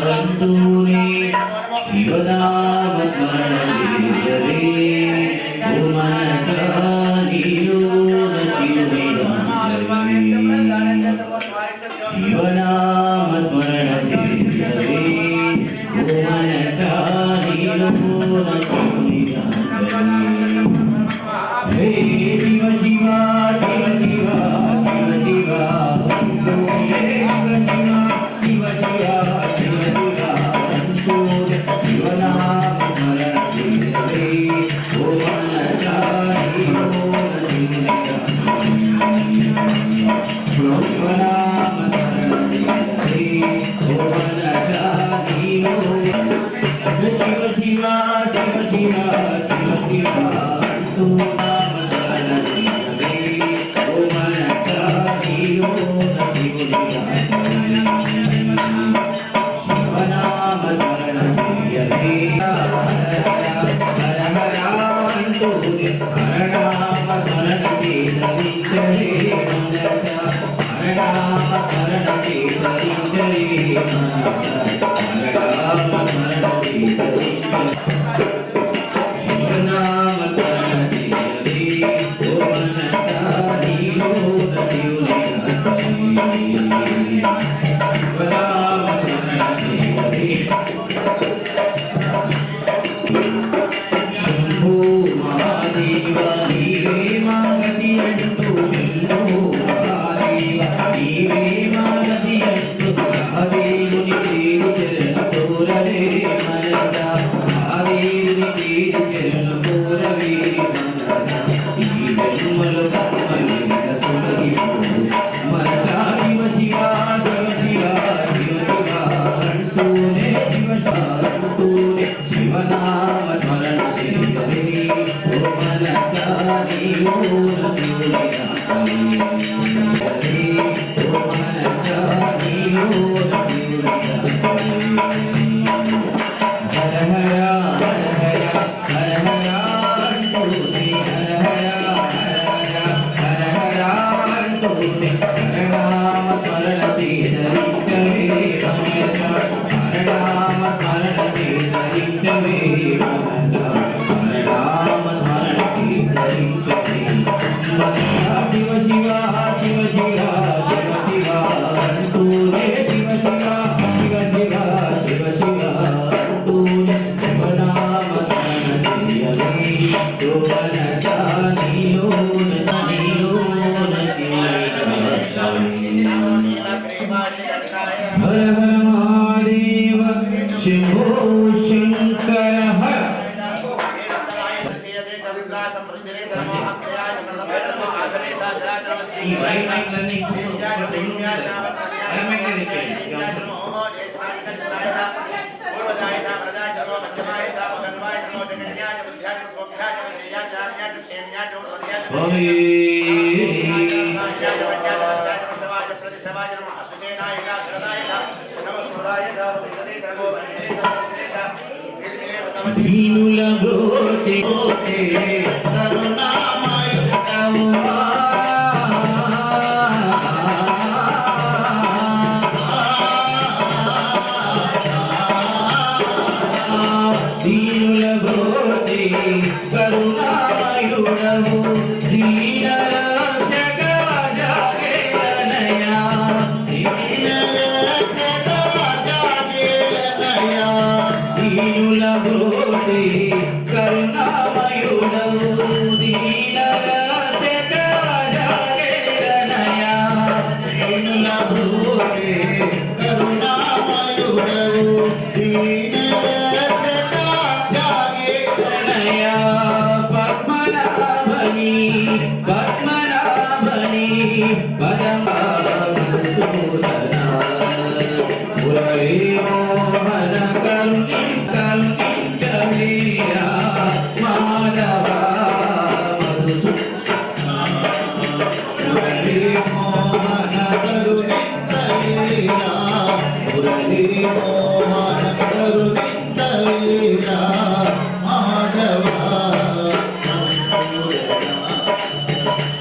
అంటూనే శివనామస్మరణే ఓ మనస నీలోన శివనామస్మరణే ఓ మనస నీలోన హే శివ శివ శివ శివ శివ శివ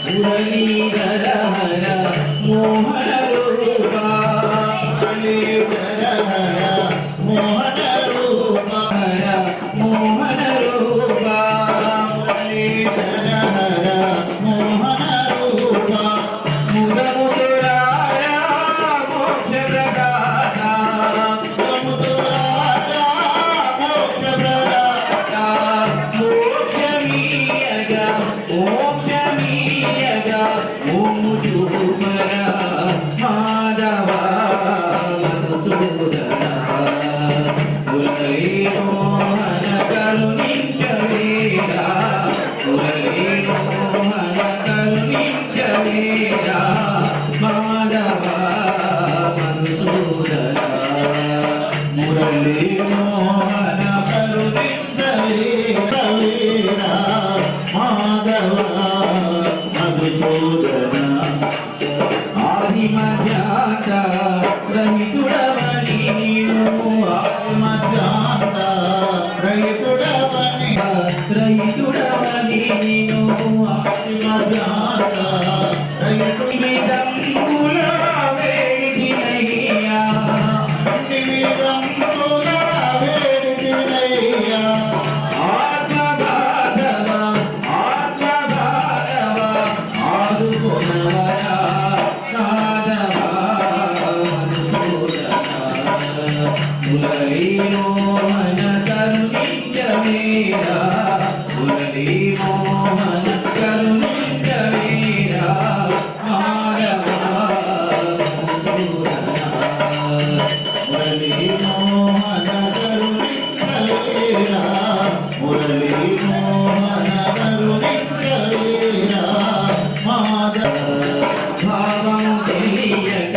మురళీధర హర మోహన రూపా మురళీధర హర మోహన రూపా హర మోహన రూపా మురళీధర హర మోహన రూపా ముదమురారా మోక్ష ప్రదాత సముద్రారా మోక్ష ప్రదాత మోక్షమీయగా మోక్షమీయగా ఓము చూపర మాధవ మధుసూదన మురళీ మోహన కరుణించవేరా మురళీ మోహన కరుణించవేరా మాధవ మధుసూదన మురళీ మోహన కరుణించవేరా మాధవ మధుసూదన ఆది మధ్యాత రహితుడవని నీవు మధ్యాంత రైతుడవని రహితుడవని నీవు మధ్యాంత రైతు నిమితంబుల వేడినయ్యా నిమితం కూడా వేడినయ్యా ఆత్మభాగవ ఆత్మభాగవ ఆదుకొనవరా నాదవ మురళీ మోహన కరుణించవేరా మురళీ మోహన కరుణించవేరా మాధవ మురళీ మోహన కరుణించవేరా మురళీ మోహన కరుణించవేరా మాధవ భావం తెలియక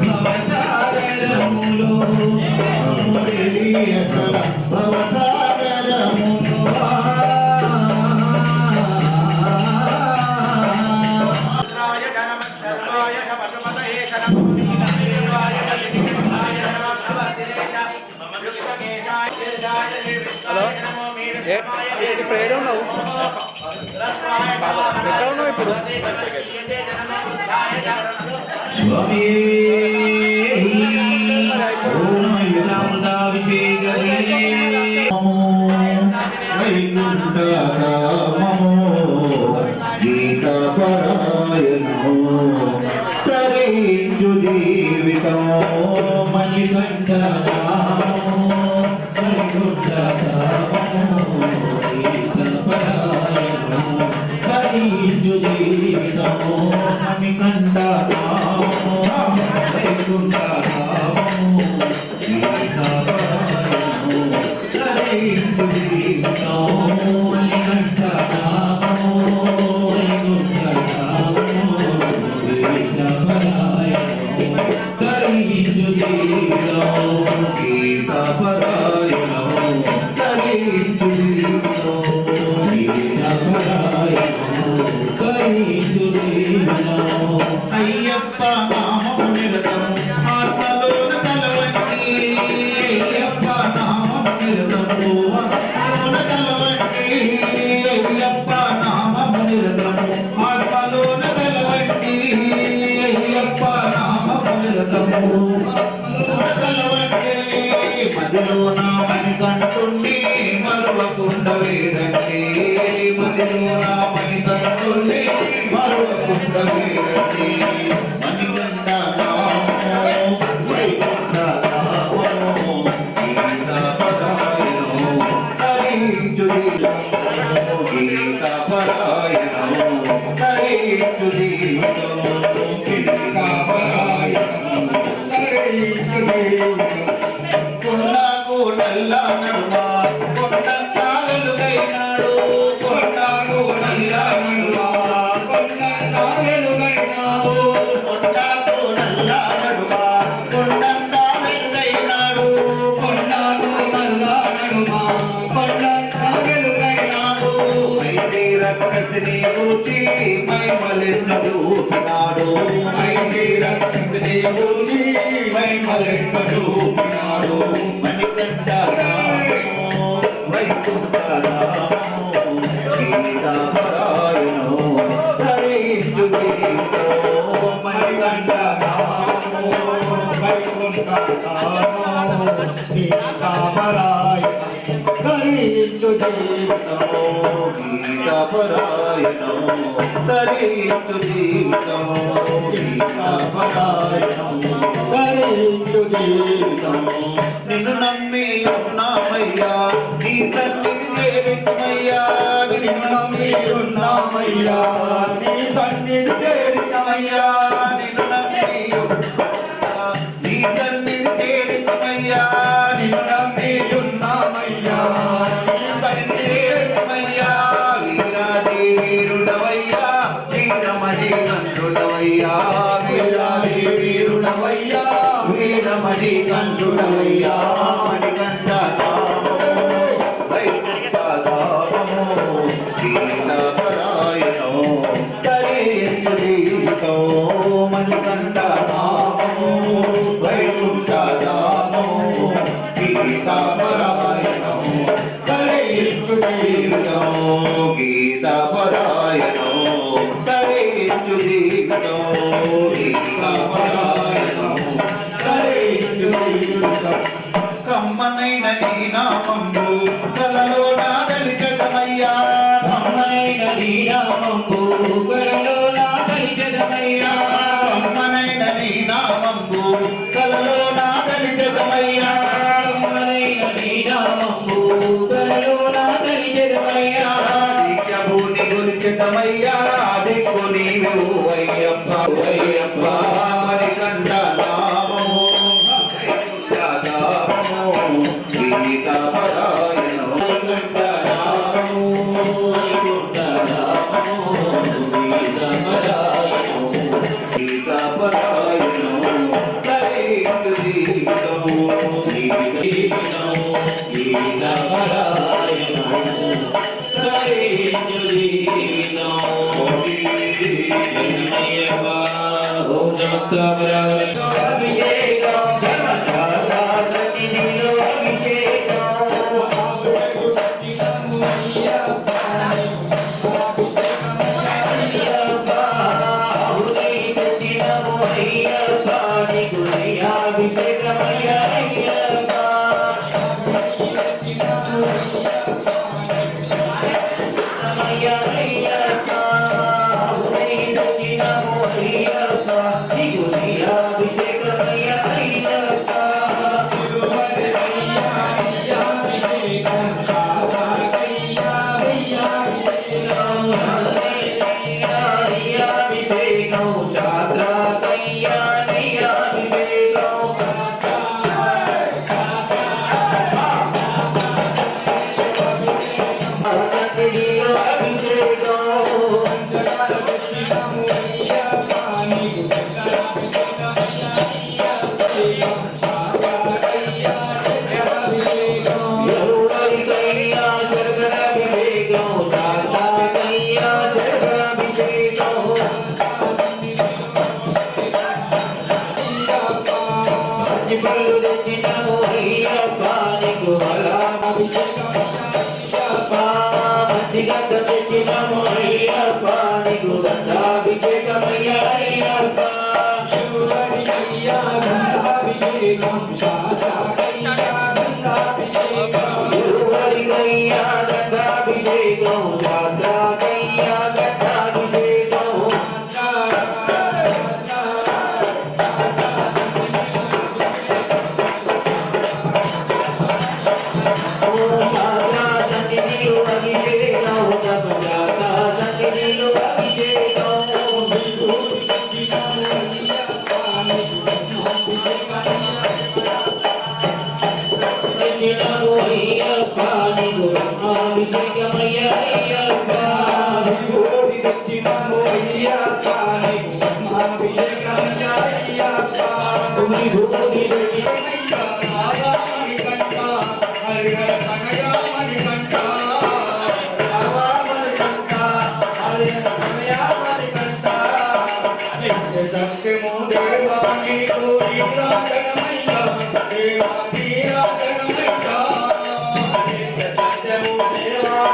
భవసాగరములో తెలియక భవసాగరమును రాయ గణమ శర్వాయ గణపతయే గణపతినాయ గణపతినాయ నమః హలో ఇప్పుడు ఏడు ఉన్నావు ఎక్కడ ఉన్నావు ఇప్పుడు స్వామి ఓం యుగామృతాభిషేకమే గీతపరాయణో తరించు జీవితం మణికంఠ అయ్యప్ప నామం నిరతం ఆత్మలోన కలవంటి అయ్యప్ప నామం నిరతం ఆత్మలోన కలవంటి అయ్యప్ప నామం నిరతం ఆత్మలోన కలవంటి అయ్యప్ప నామం నిరతం కలవంటి మదిలో నామని కంటుండి మరువకుండ వేరండి మదిలో నామని కంటుండి మరువకుండ వేరండి మణికంఠ నామో వైకుంఠ నామో గీత పరాయణో హరించు గీత పరాయణో హరించు గీత పరాయణో కొండకు నల్ల నడుమ కొండ కావలుగైనాడు కొండకు నల్ల నడుమ కొండ కావలుగైనాడు కొండకు నల్ల నడుమ కొండ కావలుగైనాడు కొండకు నల్ల నడుమ కొండ కావలుగైనాడు అయితే రక్షసిని కూర్చి మైమలెన్న చూపినాడు అయితే రక్షసిని కూర్చి మైమలెన్న చూపినాడు మణికంఠ రామో వైకుంఠ రామో గీతాపరాయణో ధరించు జీవితో మణికంఠ నామము వైకుంఠధామము గీతాపరాయణో ధరించు జీవితము గీతాపరాయణో ధరించు జీవితము గీతాపరాయణో ధరించు జీవితము నిన్ను నమ్మి ఉన్నామయ్యా నీ సన్నిధి చేరినమయ్యా నిన్ను నమ్మి ఉన్నామయ్యా నీ సన్నిధి చేరినమయ్యా నిన్ను నమ్మి నీ సన్నిధి చేరినమయ్యా నిన్ను నమ్మి ఉన్నామయ్యా నీ సన్నిధి చేరినమయ్యా వీరాది వీరుడవయ్యా వీరమణి కంఠుడవయ్యా వీరాది వీరుడవయ్యా వీరమణి కంఠుడవయ్యా మణికంఠ నామము వైకుంఠధామము గీతాపరాయణో ధరించు జీవితో మణికంఠ నామము వైకుంఠధామము గీతాపరాయణో ధరించు జీవితో గీతాపరాయణో ధరించు జీవితో గీతాపరాయణో ధరించు జీవితో కమ్మనైన నీ నామము కలలో నాగలిచదమయ్యా కమ్మనైన నీ నామము కలలో నాగలిచదమయ్యా కమ్మనైన నీ నామము కలలో నాగలిచదమయ్యా కమ్మనైన నీ నామము కలలో నాగలిచదమయ్యా దీక్షభూని గురిచదమయ్యా దిక్కు నీవు అయ్యప్ప అయ్యప్ప మణికంఠ నామము గీతాపరాయణో వైకుంఠధామము గీతాపరాయణో ధరించు జీవితము గీతాపరాయణో ధరించు జీవితము ఓం నమః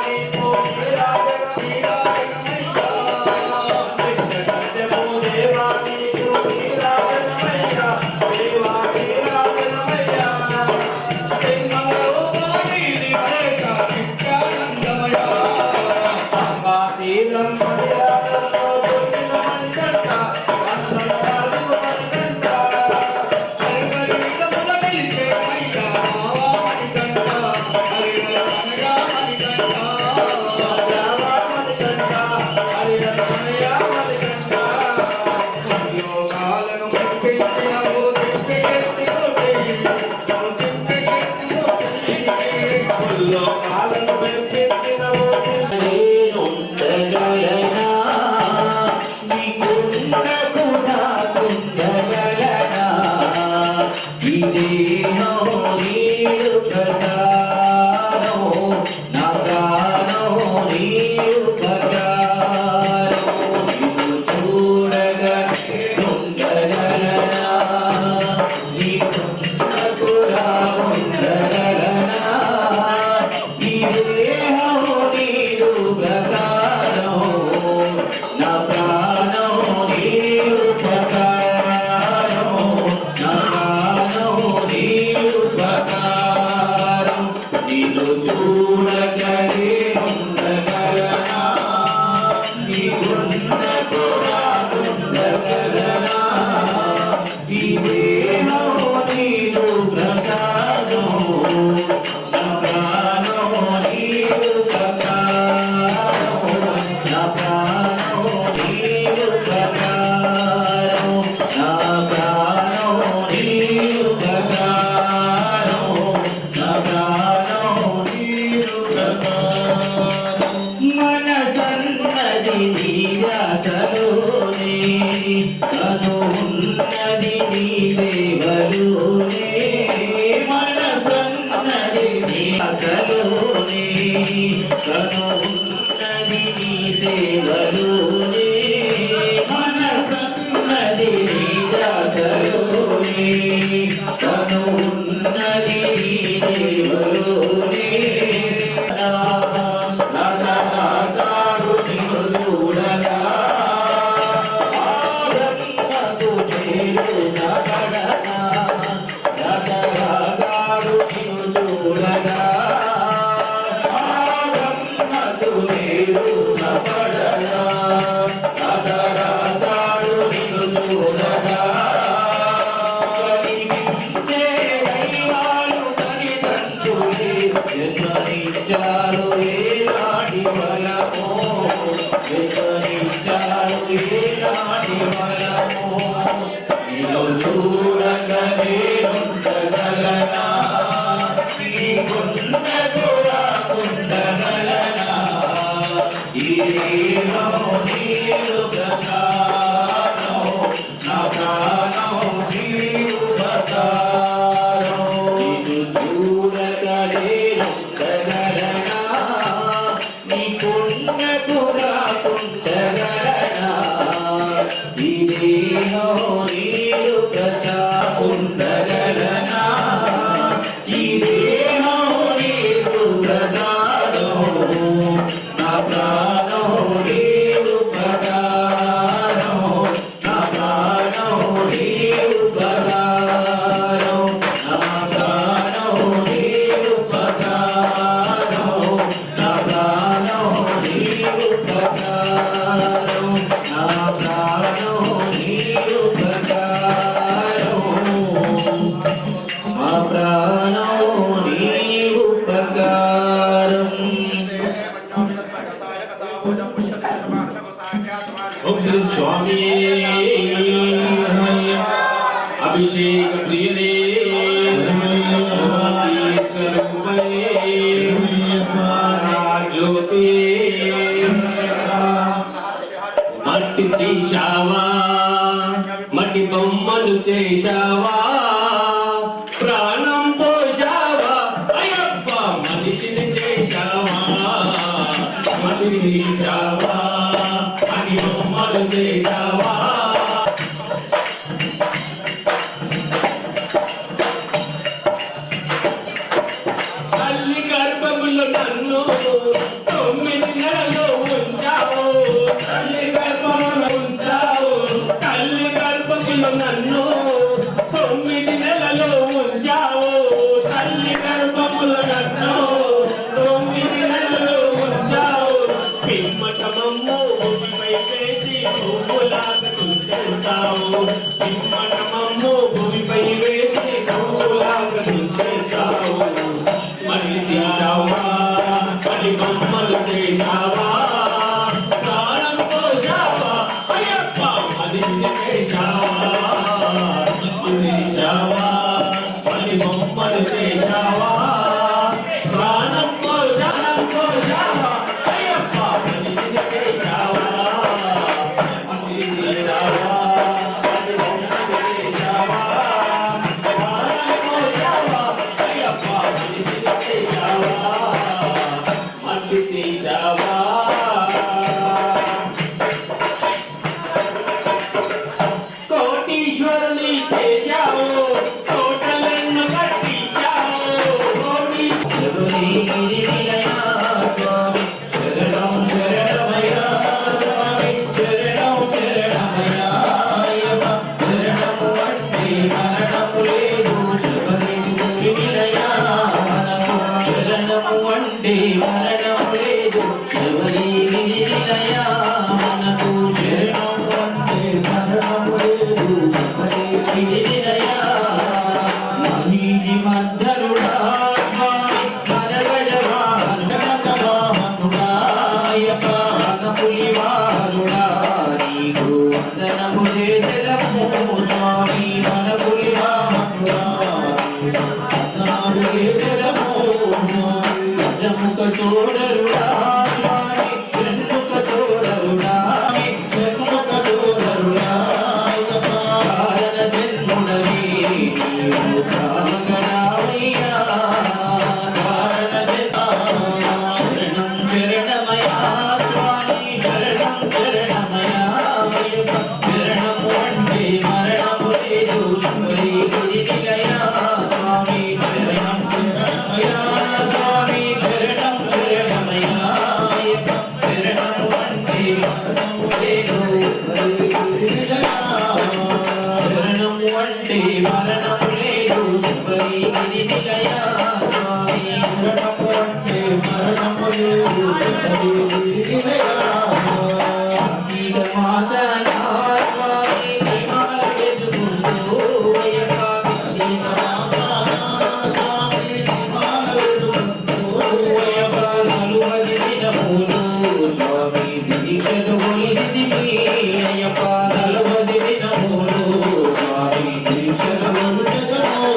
Thank you. अभिषेक प्रियने ज्योति मट्टी తీశావా మట్టి బొమ్మలు చేశావా ప్రాణం పోశావా అయ్యప్ప మనిషిని చేశావా మట్టిని తీశావా అని బొమ్మలు చేశావా తల్లి గర్భములో నన్ను 9 నెలలు ఉంచావు తల్లి గర్భములో ఉంచావు తల్లి గర్భములో నన్ను 9 నెలలు ఉంచావు తల్లి గర్భములో నన్ను 9 నెలలు ఉంచావు పిమ్మటమమ్ము కౌలాసకు చేస్తావు సింహనమమ్ము భూమిపై వేసి కౌలాసకు చేస్తావు మరి తీరావా మరి మమ్మలు చేశావా ప్రాణం పోసావా అయ్యప్ప అది చేశావా చేశావా మరి మమ్మలు చేశావా ప్రాణం పోసావా అయ్యప్ప అది చేశావా కోటీశ్వరుని చేశావు కోటలను కట్టించావు కోటీశ్వరుని నిలయా స్వామి శరణం శరణమయ్యా స్వామి శరణం శరణమయ్యా శరణం వంటి మరణం లేదు శబరి నిలయా శరణం వంటి మరణం లేదు శబరి నిలయా మనకు శరణం వంటి మరణం లేదు శబరి నిలయా మహిళ మద్దరుడా స్వామి పులివారుడా నీకు వందనము చేసెదము స్వామి మన పులివారుడా వందనము చేసెదము ముఖ చూడరుడా స్వామి వెన్నుక చూడరుడా వెన్నుక చూడరుడా కారణ జన్ముడవి నీవు కామగణావయ్యా కారణ శరణం శరణమయా స్వామి శరణం శరణమయా శరణం వంటి మరణం లేదు శబరి నిలయా స్వామి శరణం శరణమయా స్వామి శరణం శరణమయా శరణం వంటి మరణం లేదు శబరి నిలయా శరణం వంటి మరణం లేదు శబరి నిలయా స్వామి శరణం వంటి మరణం లేదు శబరి నిలయా మాతనా స్వామి మహిమల వెతుకుంటూ అయ్యప్ప స్వామి మహిమల వెతుకుంటూ అయ్యప్ప నలువది దినములు స్వామి దీక్షలు కొలిసిదివి అయ్యప్ప నలువది దినములు స్వామి దీక్షలు కొలిసెదము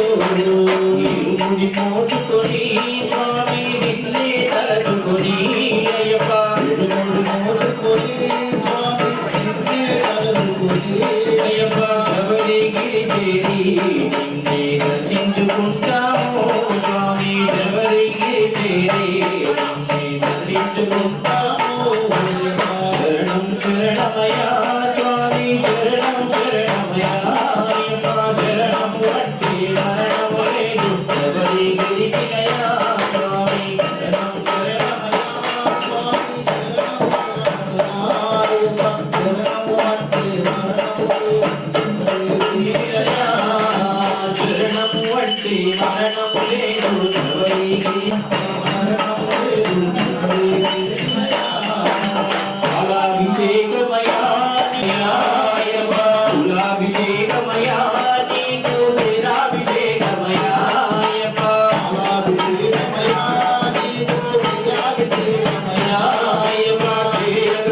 ఇరుముడి మోసుకొని స్వామి నిన్నే తలచుకొని అయ్యప్ప ఇరుముడి మోసుకొని స్వామి నిన్నే తలచుకొని అయ్యప్ప శబరిగిరి చేరి నిన్నే దర్శించుకుంటాము స్వామి శబరిగిరి చేరి నిన్నే దర్శించుకుంటాము శరణం శరణమయా స్వామి శరణం శరణమయా అయ్యప్ప శరణం వంటి మరణం లేదు శబరిగిరి నిలయా స్వామి శరణం శరణమయా స్వామి శరణం వంటి మరణం శరణం వంటి మరణం లేదు శబరిగిరి కులాభిషేకమయా కులాభిషేకమయా నీకు వీరాభిషేకమయా కులాభిషేకమయా నీకు వీరాభిషేకమయా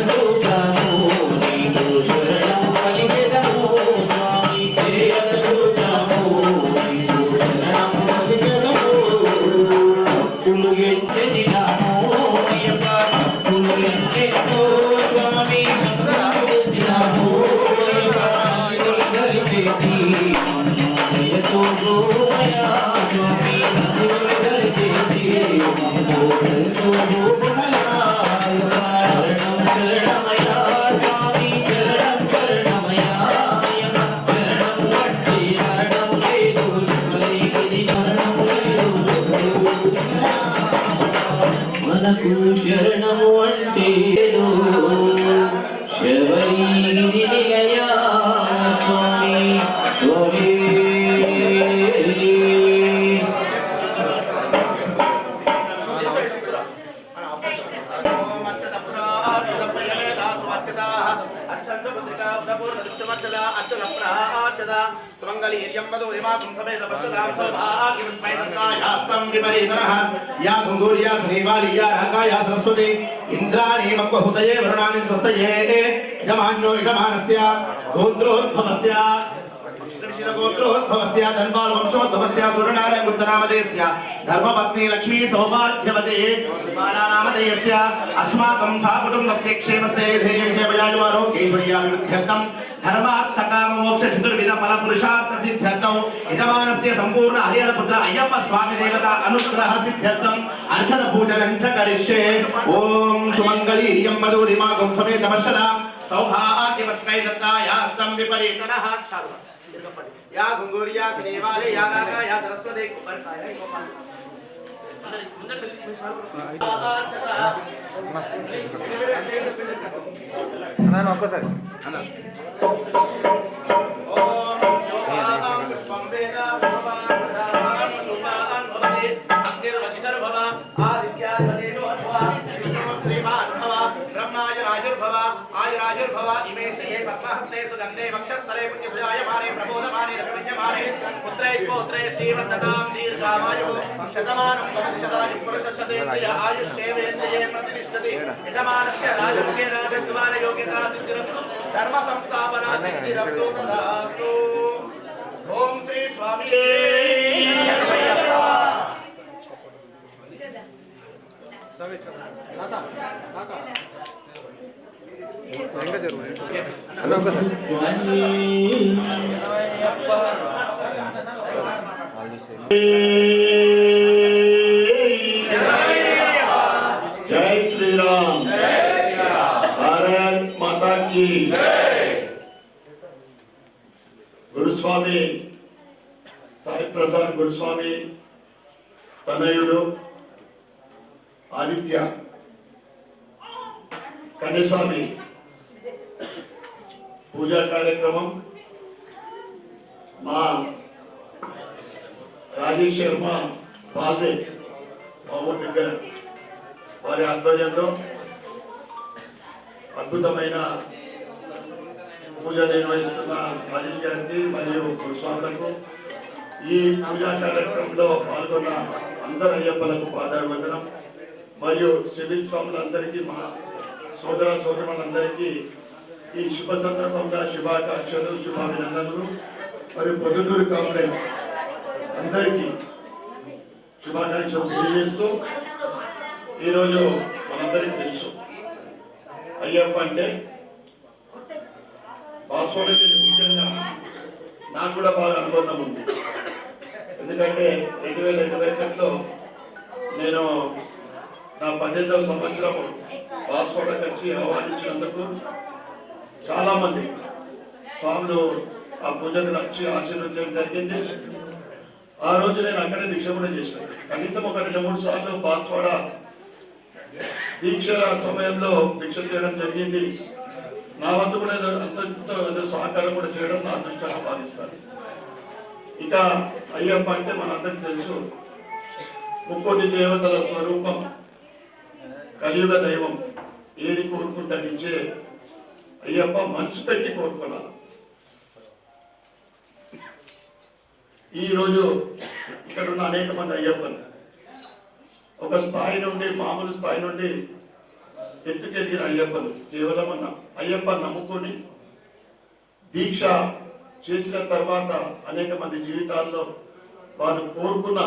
చూడము నీకు శరణం పలికెదము స్వామి చూడము నీకు శరణం పలికెదము భక్తులు ఎంచెదినాము అయ్యప్ప భక్తులు ఎంచెన్నో స్వామి భక్తులు అయ్యప్ప ధరిచేసి దయతో గోమయా స్వామి ధరిచేసి శరణం శరణమయా స్వామి శరణం శరణమయా శరణం వంటి మరణం లేదు శబరిగిరి మరణం లేదు మనకు శరణం వంటి శబరిగిరి నిలయా స్వామి స్వామి ఓం అచ్చత పురాణ ప్రియవేదాసు అచ్చత పూజితాః అర్చంత పుత్రికా ఉదపూర్ణ దృష్టమర్చదా అర్చలప్రార్చదా సుమంగళీర్యం వదూరిమాసం సమేత పశ్యతాం సౌభాగ్యమస్మై దత్తాయాస్తం విపరీతనః యా కుంగూర్యా శ్రీవాలియా రాగాయా సరస్వతి ఇంద్రాణి మక్వహుతయే వరుణాని స్వస్తయే యజమాన్యో యజమానస్య గోత్రోద్భవస్య गोत्रोद्भवस्य धन्वाल वंशोद्भवस्य सूर्यनारायण गुप्तनामधेयस्य धर्मपत्नी लक्ष्मी सौभाग्यवते बालानामधेयस्य अस्माकं सा कुटुम्बस्य क्षेमस्थैर्यधैर्य विजयपयायुवारोग्यैश्वर्याभिवृद्ध्यर्थं धर्मार्थकाममोक्ष चतुर्विध फल पुरुषार्थ सिद्ध्यर्थं यजमानस्य संपूर्ण हरिहरपुत्र अय्यप्प स्वामी देवता अनुग्रह सिद्ध्यर्थं अर्चन पूजनं च करिष्ये ओम सुमंगलीर्यं मधुरिमागं समेत मशला सौभाग्यमस्मै दत्तायास्तं विपरीतनः या गुंगूरिया श्रीवाले या रागा या सरस्वती అన్న ఒక్కసారి అన్న आयुराजुर्भव इमे श्रिये पद्महस्ते सुगन्धे वक्षस्थले पुण्यसुजायमाने प्रबोधमाने रविञ्जमाने पुत्रैः श्रीवर्धतां दीर्घामायुः शतमानं भवति शतायुः पुरुषशतेन्द्रिय आयुष्येवेन्द्रिये प्रतिष्ठति यजमानस्य राजमुखे राजस्वानयोग्यता सिद्धिरस्तु धर्म संस्थापना सिद्धिरस्तु तदास्तु ओम श्री स्वामी ఇంకా జరుగు అన్న ఒక్కసారి जय श्री राम भारत माता की गुरुस्वामी साई प्रसाद गुरुस्वामी तनयुడు आदित्य कन्यास्वामी पूजा कार्यक्रम మా రాజేష్ శర్మ పాల్దే మా ఊరి దగ్గర వారి ఆధ్వర్యంలో అద్భుతమైన పూజ నిర్వహిస్తున్న రాజేష్ గారికి మరియు గురుస్వాములకు ఈ పూజా కార్యక్రమంలో పాల్గొన్న అందరు అయ్యప్పలకు పాదాభివందనం మరియు సివిల్ స్వాములందరికీ మా సోదర సోదరులందరికీ ఈ శుభ సందర్భంగా శుభాకాంక్షలు శుభాభినందనలు మరియు పొద్దుటూరు కాంప్లెక్స్ అందరికీ శుభాకాంక్షలు తెలియజేస్తూ ఈరోజు మనందరికీ తెలుసు అయ్యప్ప అంటే పాస్వర్డ్ ముఖ్యంగా నాకు కూడా బాగా అనుబంధం ఉంది. ఎందుకంటే 2021లో నేను నా 18వ సంవత్సరం పాస్వర్డ్ వచ్చి ఆహ్వానించినందుకు చాలా మంది స్వాములు ఆ పూజకు వచ్చి ఆశీర్వదించడం జరిగింది. ఆ రోజు నేను అక్కడే దీక్ష కూడా చేశాను. కనీసం ఒక 2-3 సార్లు పాస్వాడ దీక్ష సమయంలో దీక్ష చేయడం జరిగింది. నా వంతు కూడా అంత సహకారం కూడా చేయడం నా అదృష్టంగా భావిస్తాను. ఇక అయ్యప్ప అంటే మనందరికీ తెలుసు, ముక్కోటి దేవతల స్వరూపం, కలియుగ దైవం. ఏది కోరుకుంటే ఇచ్చే అయ్యప్ప మనసు పెట్టి కోరుకున్నాను. ఈరోజు ఇక్కడ ఉన్న అనేక మంది అయ్యప్పలు ఒక స్థాయి నుండి, మామూలు స్థాయి నుండి ఎత్తుకెదిగిన అయ్యప్పలు కేవలం అయ్యప్ప నమ్ముకొని దీక్ష చేసిన తర్వాత అనేక మంది జీవితాల్లో వారు కోరుకున్న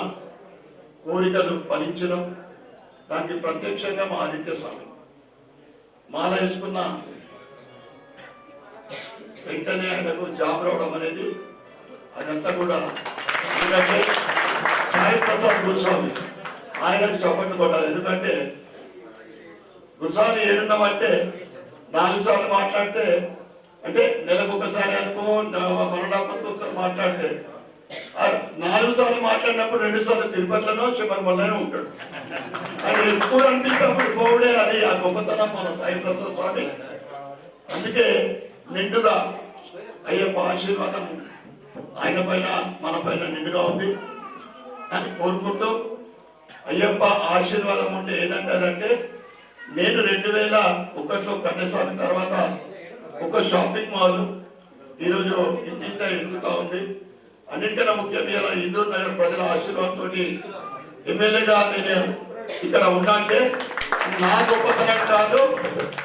కోరికలు ఫలించడం, దానికి ప్రత్యక్షంగా మా ఆదిత్య స్వామి మాల వేసుకున్న వెంటనే ఆయనకు జాబ్ రావడం అనేది అదంతా కూడా ఎందుకంటే సాయి ప్రసాద్ గురుస్వామి ఆయనకు చప్పట్లు కొట్టాలి. ఎందుకంటే గురుస్వామి ఏడున్నామంటే 4 సార్లు మాట్లాడితే, అంటే నెలకు ఒకసారి అనుకో, మరణాత్మకు ఒకసారి మాట్లాడితే 4 సార్లు మాట్లాడినప్పుడు 2 సార్లు తిరుపతిలోనో శబరిమలలోనే ఉంటాడు. అది ఎప్పుడు అనిపిస్తే అప్పుడు పోవుడే. అది ఆ గొప్పతనం మన సాయి ప్రసాద్ స్వామి. అందుకే నిండుగా అయ్యప్ప ఆశీర్వాదం ఆయన పైన మన పైన నిండుగా ఉంది అని కోరుకుంటూ, అయ్యప్ప ఆశీర్వాదం ఉంటే ఏదంటారంటే నేను 2001లో కన్యాస్వామి తర్వాత ఒక షాపింగ్ మాల్ ఈరోజు ఇంత ఎదుగుతూ ఉంది. అన్నిటికన్నా ముఖ్యంగా హిందూ నగర్ ప్రజల ఆశీర్వాదంతో ఎమ్మెల్యేగా నేను ఇక్కడ ఉన్నట్టే నా గొప్పతనం కాదు,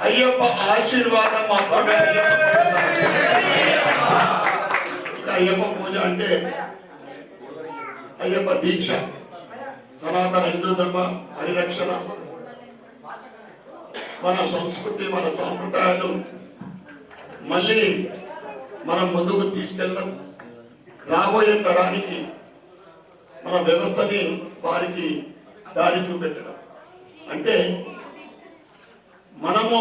అయ్యప్ప ఆశీర్వాదం మాత్రమే. అయ్యప్ప పూజ అంటే అయ్యప్ప దీక్ష, సనాతన హిందూ ధర్మ పరిరక్షణ, మన సంస్కృతి, మన సాంప్రదాయాలు మళ్ళీ మనం ముందుకు తీసుకెళ్ళడం, రాబోయే తరానికి మన వ్యవస్థని వారికి దారి చూపెట్టడం. అంటే మనము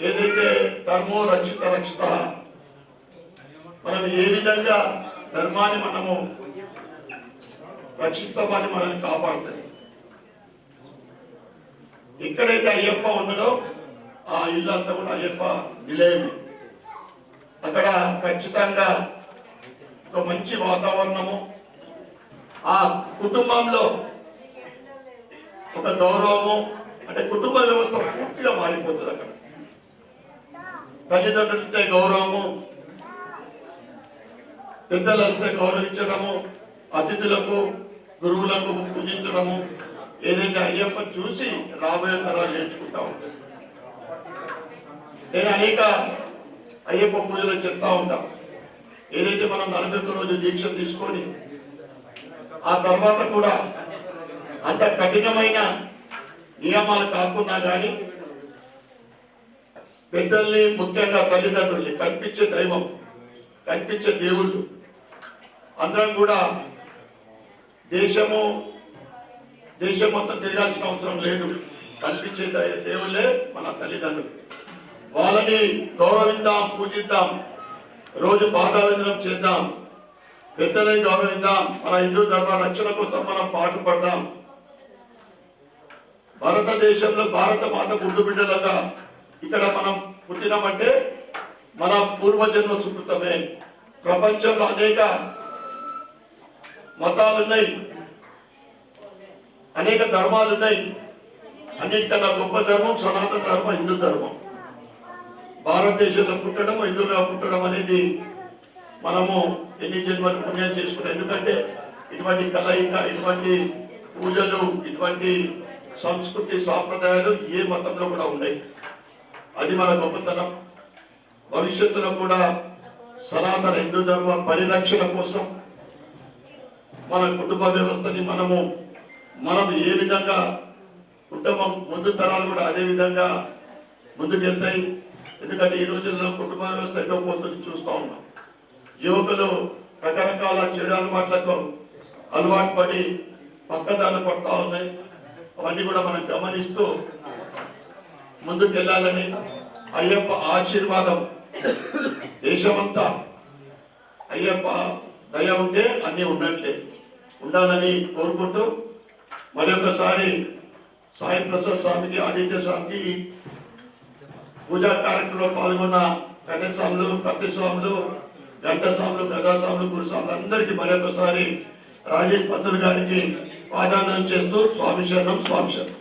ఏదైతే ధర్మో రక్షిత రక్షిత, మనం ఏ విధంగా ధర్మాన్ని మనము రక్షిస్తామని మనల్ని కాపాడుతుంది. ఎక్కడైతే అయ్యప్ప ఉన్నదో ఆ ఇల్లు అంతా కూడా అయ్యప్ప నిలయమే. అక్కడ ఖచ్చితంగా ఒక మంచి వాతావరణము, ఆ కుటుంబంలో ఒక గౌరవము, అంటే కుటుంబ వ్యవస్థ పూర్తిగా మారిపోతుంది. అక్కడ తల్లిదండ్రులంటే గౌరవము, పెద్దలు వస్తే గౌరవించడము, అతిథులకు గురువులకు పూజించడము, ఏదైతే అయ్యప్ప చూసి రాబోయే తరాలు నేర్చుకుంటా ఉంటాం. నేను అనేక అయ్యప్ప పూజలు చెప్తా ఉంటా. ఏదైతే మనం 41 రోజు దీక్ష తీసుకొని ఆ తర్వాత కూడా అంత కఠినమైన నియమాలు కాకుండా కానీ పెద్దల్ని, ముఖ్యంగా తల్లిదండ్రుల్ని, కనిపించే దైవం, కనిపించే దేవుళ్ళు అందరం కూడా దేశం మొత్తం తిరగాల్సిన అవసరం లేదు. కనిపించే దేవుళ్ళే మన తల్లిదండ్రులు. వాళ్ళని గౌరవిద్దాం, పూజిద్దాం, రోజు పాదాభివందనం చేద్దాం, పెద్దలని గౌరవిద్దాం, మన హిందూ ధర్మ రక్షణ కోసం మనం పాటుపడదాం. భారతదేశంలో భారత మాత గుడ్డు బిడ్డలుగా ఇక్కడ మనం పుట్టినామంటే మన పూర్వజన్మ సుకృతమే. ప్రపంచంలో అనేక మతాలున్నాయి, అనేక ధర్మాలున్నాయి. అన్నిటికన్నా గొప్ప ధర్మం సనాతన ధర్మం, హిందూ ధర్మం. భారతదేశంలో పుట్టడం, హిందువులుగా పుట్టడం అనేది మనము ఎన్ని జన్మలు పుణ్యం చేసుకున్నాం. ఎందుకంటే ఇటువంటి కలయిక, ఇటువంటి పూజలు, ఇటువంటి సంస్కృతి సాంప్రదాయాలు ఏ మతంలో కూడా ఉన్నాయి. అది మన గొప్పతనం. భవిష్యత్తులో కూడా సనాతన హిందూ ధర్మ పరిరక్షణ కోసం మన కుటుంబ వ్యవస్థని మనం ఏ విధంగా ఉంటామో ముందు తరాలు కూడా అదే విధంగా ముందుకెళ్తాయి. ఎందుకంటే ఈ రోజుల్లో కుటుంబ వ్యవస్థ ఎటో పోతుంది చూస్తూ ఉన్నాం. యువకులు రకరకాల చెడు అలవాట్లకు అలవాటు పడి పక్కదారులు పడుతూ ఉన్నాయి. అవన్నీ కూడా మనం గమనిస్తూ ముందుకెళ్ళాలని, అయ్యప్ప ఆశీర్వాదం దేశమంతా అయ్యప్ప దయ ఉంటే అన్నీ ఉన్నట్లే ఉండాలని కోరుకుంటూ మరొకసారి సాయి ప్రసాద్ స్వామికి, ఆదిత్య స్వామికి పూజా కార్యక్రమంలో పాల్గొన్న కన్యస్వాములు, కత్తిస్వాములు, గంటస్వాములు, గదాస్వాములు, గురుస్వాములు అందరికీ మరొకసారి రాజేష్ పంతులు గారికి పాదానం చేస్తూ స్వామి శరణం, స్వామి శరణం.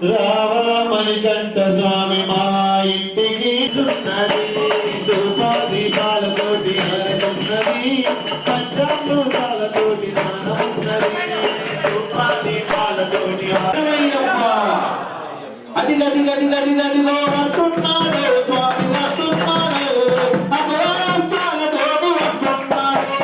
రామణికంఠ స్వామి మా ఇంటికి దీపాలతోటి హరతున్నది పంచామృతాలతోటి స్నానమున్నది దీపాలతోటి అది గది గది గది గదిలో వస్తున్నాడు స్వామి వస్తున్నాడు అమరాంతాలతోటి వస్తున్నాడు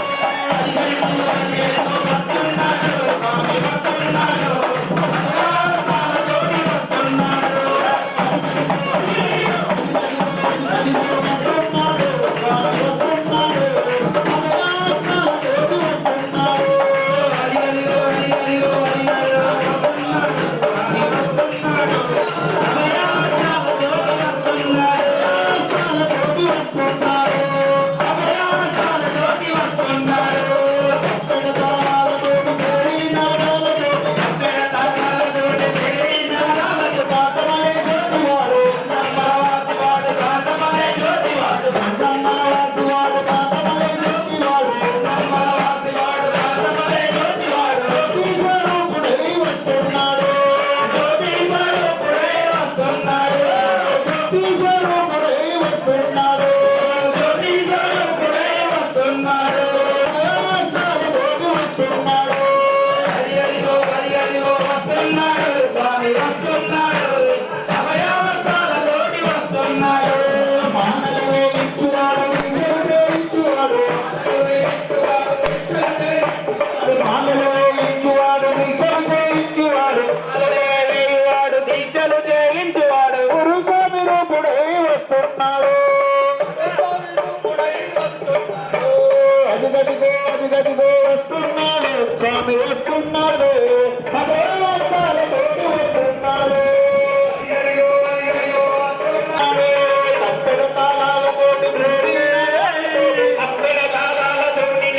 అదిగదిగో వస్తున్నాడు స్వామి వస్తున్నాడు అదే అందాలతోటి వస్తున్నాడు తప్పెడ తాళాలతోటి తప్పెడ తాళాలతోటి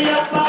Yes,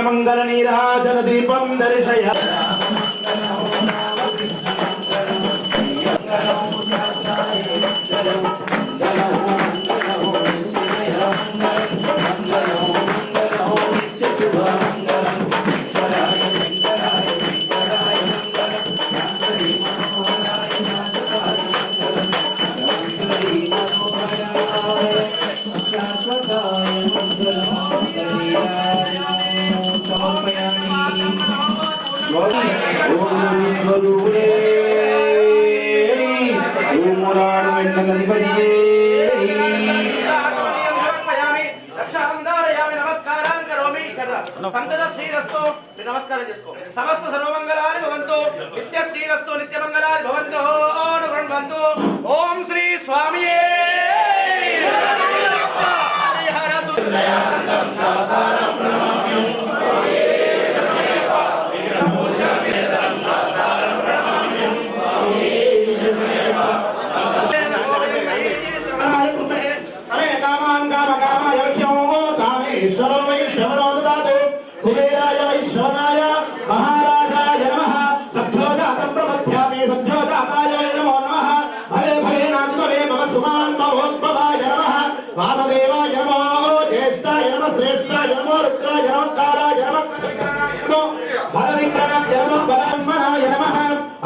మంగళ నీరాజన దీపం దర్శయ నమస్కారం చేసుకో సమస్త సర్వమంగళాని భవంతు నిత్య శ్రీరస్తు నిత్య మంగళాని భవంతు అనుగ్రహంతు ఓం శ్రీ స్వామియే హరిహర సుందయానందం శాసనం ప్రణామ్యం कुबेराय वैश्रवणाय महाराजाय नमः सद्योजातं प्रपद्यामि सद्योजाताय वै नमो नमः भवे भवे नादिभवे मम सुमान् महोद्भवाय नमः वामदेवाय नमो ज्येष्ठाय नमः श्रेष्ठाय नमो रुद्राय नमः कालाय नमः बलविक्रमाय नमः बलन्मनाय नमः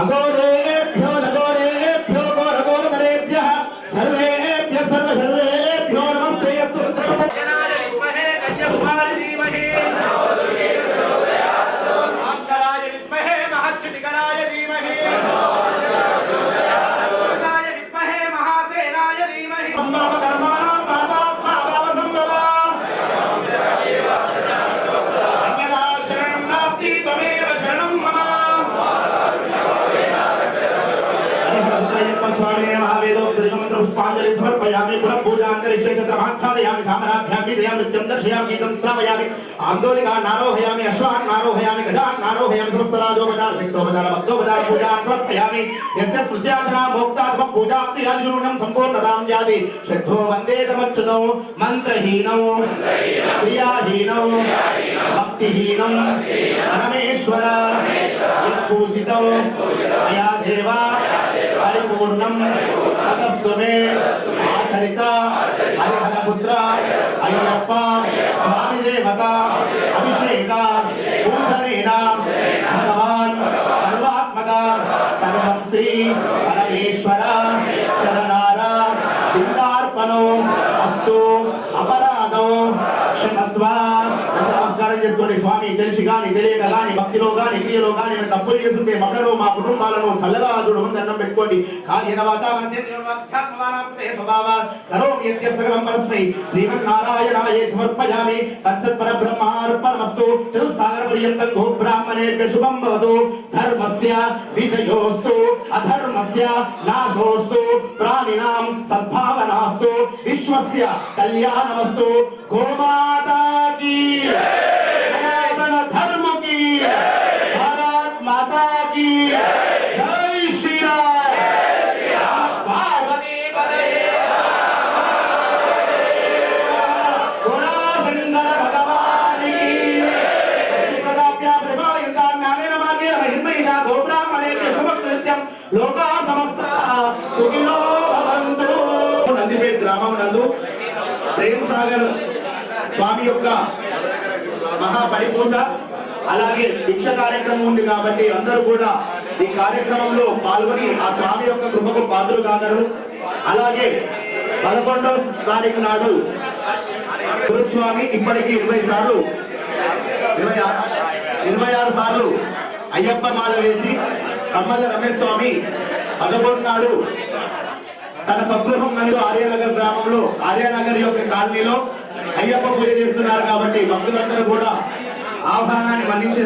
अघोरेभ्यो नघोरेभ्यो घोरघोरधरेभ्यः सर्वेभ्यः सर्वेभ्यो नमस्ते अस्तु जनाय विद्महे कन्याकुमारी धीमहि पुष्पांजलि समर्पयामि पुनः पूजां करिष्ये चन्द्रमाच्छादयामि सामराभ्यां गीतयामि नृत्यं दर्शयामि गीतं श्रावयामि आन्दोलिकान् नारोहयामि अश्वान् नारोहयामि गजान् नारोहयामि समस्तराजोपचार शक्तोपचार भक्तोपचार पूजां समर्पयामि यस्य स्तुत्यार्चना भोक्तात्मक पूजा प्रियादिशून्यं सम्पूर्णतां याति श्रद्धो वन्दे तमच्युतौ मन्त्रहीनौ क्रियाहीनौ भक्तिहीनं परमेश्वर पूजितौ मया देवा परिपूर्णं ततस्वमे आचरिता हरिहरपुत्र अय्यप्प स्वामी देवता अभिषेक पूजनेन भगवान् सर्वात्मक सर्वं श्री परमेश्वर शरणार बिन्दार्पणो अस्तु अपराधो क्षमत्वा నమస్కారం చేసుకోండి స్వామి తెలిసి గాని తెలియక గాని భక్తిలో గాని క్రియలో గాని మేము తప్పులు చేస్తుంటే మమ్మల్ని మా కుటుంబాలను చల్లగా చూడమని దండం పెట్టుకోండి కాళీన వాచా మనసేంద్రియాత్మనాంతే స్వభావ కరోమి యత్యస్సకలం పరస్మై శ్రీమన్నారాయణాయ సమర్పయామి తత్సత్ పరబ్రహ్మార్పణమస్తు చతుస్సాగర పర్యంతం గో బ్రాహ్మణేభ్య శుభం భవతు ధర్మస్య విజయోస్తు అధర్మస్య నాశోస్తు ప్రాణినాం సద్భావనాస్తు విశ్వస్య కళ్యాణమస్తు గోమాతా की सनातन धर्म की भारत माता की जय श्री राम पार्वती पदे गोरा शंकर भगवान की प्रजाप्या प्रभावयन्ता ज्ञानेन मार्गेण महिमैषा गोब्राह्मणे समस्त नित्यं लोका समस्ता सुखिनो भवन्तु నందిపేట గ్రామం నందు ప్రేమ్ సాగర్ స్వామి యొక్క మహా పరిపూజ అలాగే దీక్ష కార్యక్రమం ఉంది కాబట్టి అందరూ కూడా ఈ కార్యక్రమంలో పాల్గొని ఆ స్వామి యొక్క కృపకు పాత్రలు కాగలరు. అలాగే 11వ తారీఖు నాడు గురుస్వామి ఇప్పటికి 26 సార్లు అయ్యప్ప మాల వేసి కమ్మల రమేష్ స్వామి 11 నాడు తన స్వగృహం నందు ఆర్యనగర్ గ్రామంలో ఆర్యనగర్ యొక్క కాలనీలో అయ్యప్ప పూజ చేస్తున్నారు కాబట్టి భక్తులందరూ కూడా ఆహ్వానాన్ని మన్నించి